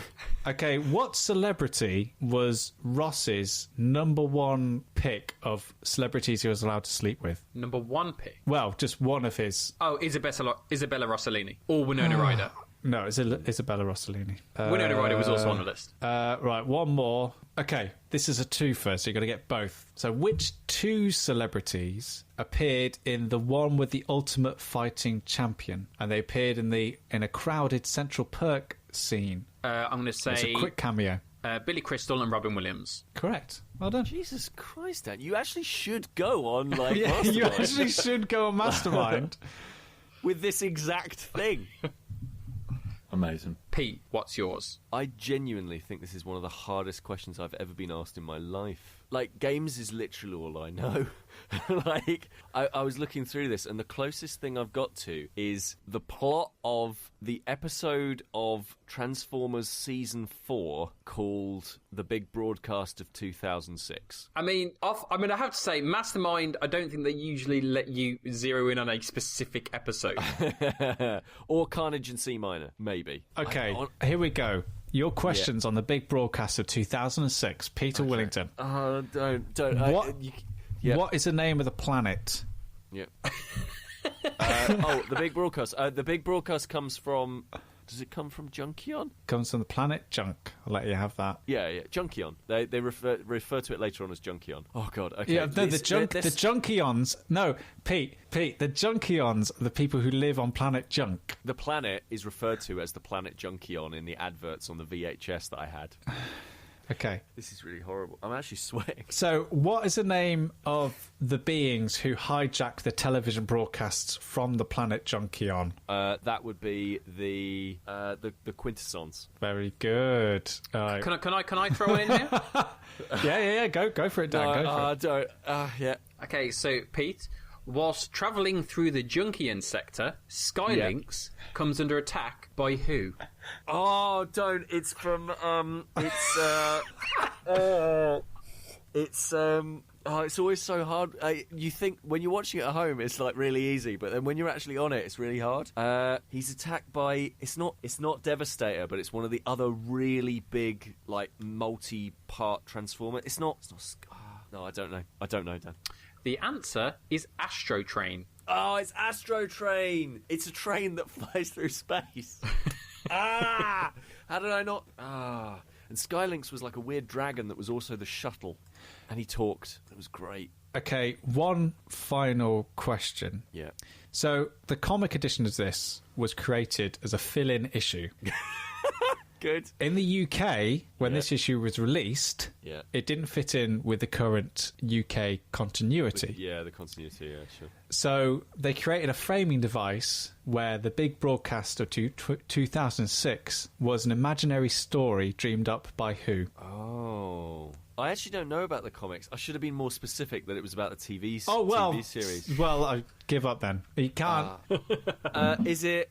Okay, what celebrity was Ross's number one pick of celebrities he was allowed to sleep with? Number 1 pick? Well, just one of his. Oh, Isabella Rossellini. Or Winona Ryder. No, it's Isabella Rossellini. Winona Ryder was also on the list. Right, one more. Okay, this is a twofer, so you've got to get both. So which 2 celebrities appeared in the one with the Ultimate Fighting Champion? And they appeared in a crowded Central Perk scene. I'm going to say... It's a quick cameo. Billy Crystal and Robin Williams. Correct. Well done. Jesus Christ, Dan. You actually should go on, like, Yeah, Mastermind. you actually should go on Mastermind. With this exact thing. Amazing. Pete, what's yours? I genuinely think this is one of the hardest questions I've ever been asked in my life. Like, games is literally all I know. Like, I was looking through this, and the closest thing I've got to is the plot of the episode of Transformers Season 4 called The Big Broadcast of 2006. I mean, I have to say, Mastermind, I don't think they usually let you zero in on a specific episode. Or Carnage in C minor, maybe. Okay, here we go. Your questions on the big broadcast of 2006, Peter Willington. Don't. What is the name of the planet? Yeah. The big broadcast. The big broadcast comes from... Does it come from Junkion? Comes from the planet Junk. I'll let you have that. Yeah. Junkion. They refer to it later on as Junkion. Oh, God. Okay. Yeah, no, the Junkions... No, Pete, the Junkions are the people who live on planet Junk. The planet is referred to as the planet Junkion in the adverts on the VHS that I had. Okay. This is really horrible. I'm actually sweating. So, what is the name of the beings who hijack the television broadcasts from the planet Junkion? That would be the Quintessons. Very good. Can I throw it in here? Yeah. Go for it, Dan. Go for it. Yeah. Okay, so Pete, whilst travelling through the Junkion sector, Skylinks comes under attack by who? Oh, don't. It's from, Oh, it's always so hard. You think when you're watching it at home, it's like really easy, but then when you're actually on it, it's really hard. He's attacked by it's not Devastator, but it's one of the other really big like multi-part Transformer. It's not. No, I don't know, Dan. The answer is Astro Train. Oh, it's Astro Train. It's a train that flies through space. How did I not? And Skylynx was like a weird dragon that was also the shuttle, and he talked. It was great. Okay, one final question. Yeah. So the comic edition of this was created as a fill-in issue. Good. In the UK, when this issue was released, it didn't fit in with the current UK continuity. The continuity, sure. So they created a framing device where the big broadcast of 2006 was an imaginary story dreamed up by who? Oh. I actually don't know about the comics. I should have been more specific that it was about the TV series. Well, I give up then. You can't. Is it,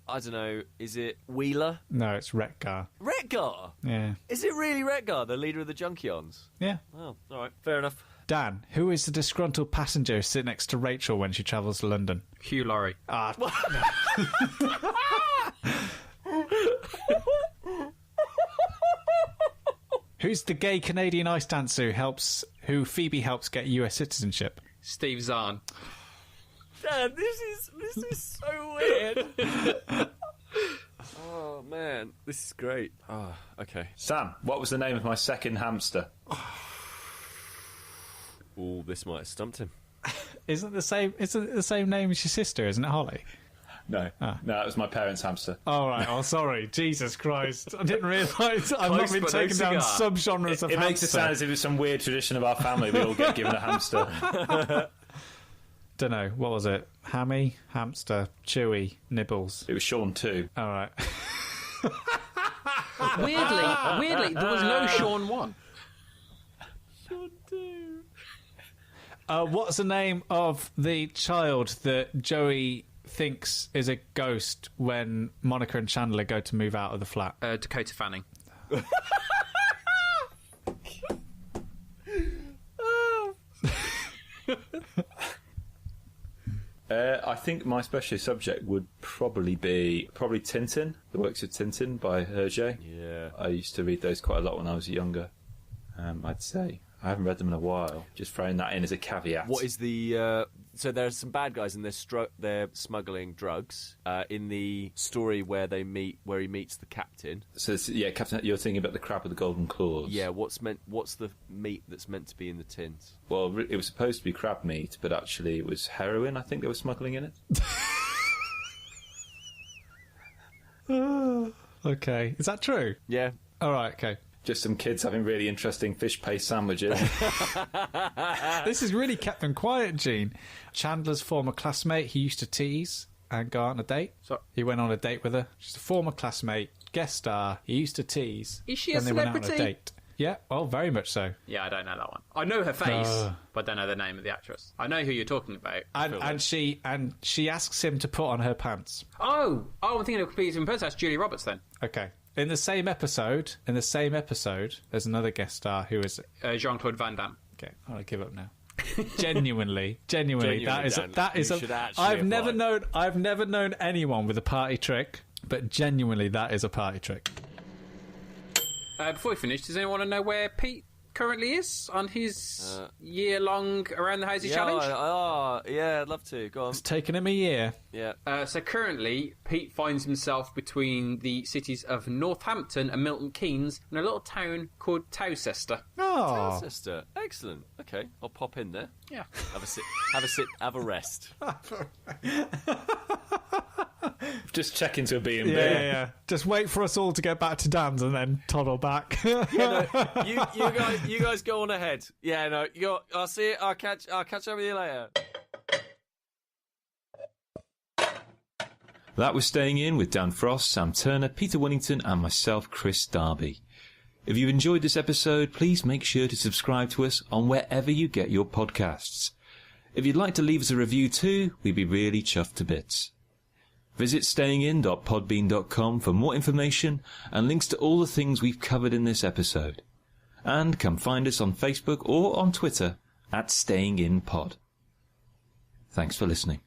I don't know, is it Wheeler? No, it's REKT. REKT? Yeah. Is it really REKT, the leader of the Junkions? Yeah. Oh, all right. Fair enough. Dan, who is the disgruntled passenger who sits next to Rachel when she travels to London? Hugh Laurie. Who's the gay Canadian ice dancer who Phoebe helps get US citizenship? Steve Zahn. Dad, this is so weird. Oh man, this is great. Oh, okay. Sam, what was the name of my second hamster? Oh, this might have stumped him. Isn't it the same name as your sister? Isn't it Holly? No, no, it was my parents' hamster. Oh, right. Oh, sorry. Jesus Christ. I didn't realise I've not been taking down subgenres of hamster. It makes it sound as if it's some weird tradition of our family. We all get given a hamster. Don't know. What was it? Hammy, hamster, Chewy, Nibbles. It was Sean too. All right. Weirdly, there was no Sean 1. Sean 2. What's the name of the child that Joey thinks is a ghost when Monica and Chandler go to move out of the flat? Dakota Fanning. I think my specialist subject would probably be Tintin, the works of Tintin by Hergé. Yeah. I used to read those quite a lot when I was younger, I'd say. I haven't read them in a while. Just throwing that in as a caveat. What is the... so there's some bad guys and they're smuggling drugs in the story where he meets the captain. So Captain, you're thinking about the crab with the golden claws. Yeah, what's the meat that's meant to be in the tins? Well, it was supposed to be crab meat, but actually it was heroin, I think they were smuggling in it. Okay. Is that true? Yeah. All right, okay. Just some kids having really interesting fish paste sandwiches. This has really kept them quiet, Gene. Chandler's former classmate, he used to tease and go out on a date. So he went on a date with her. She's a former classmate, guest star. He used to tease. Is she a and celebrity? they went out on a date. Yeah, well, very much so. Yeah, I don't know that one. I know her face, but I don't know the name of the actress. I know who you're talking about. And she asks him to put on her pants. Oh, I'm thinking of a completely different person. That's Julia Roberts then. Okay. In the same episode, there's another guest star who is Jean-Claude Van Damme. Okay, I'll give up now. Genuinely, that is I've never known anyone with a party trick, but genuinely that is a party trick. Before we finish, does anyone want to know where Pete currently is on his year-long Around the Houses challenge? Yeah, I'd love to. Go on. It's taken him a year. Yeah. So currently, Pete finds himself between the cities of Northampton and Milton Keynes in a little town called Towcester. Oh, Towcester. Excellent. Okay, I'll pop in there. Yeah. Have a rest. Just check into a B&B. Yeah. Just wait for us all to get back to Dan's and then toddle back. You guys go on ahead. Yeah, no, I'll see you. I'll catch up with you later. That was Staying In with Dan Frost, Sam Turner, Peter Winnington and myself, Kris Darby. If you've enjoyed this episode, please make sure to subscribe to us on wherever you get your podcasts. If you'd like to leave us a review too, we'd be really chuffed to bits. Visit stayingin.podbean.com for more information and links to all the things we've covered in this episode. And come find us on Facebook or on Twitter @StayingInPod. Thanks for listening.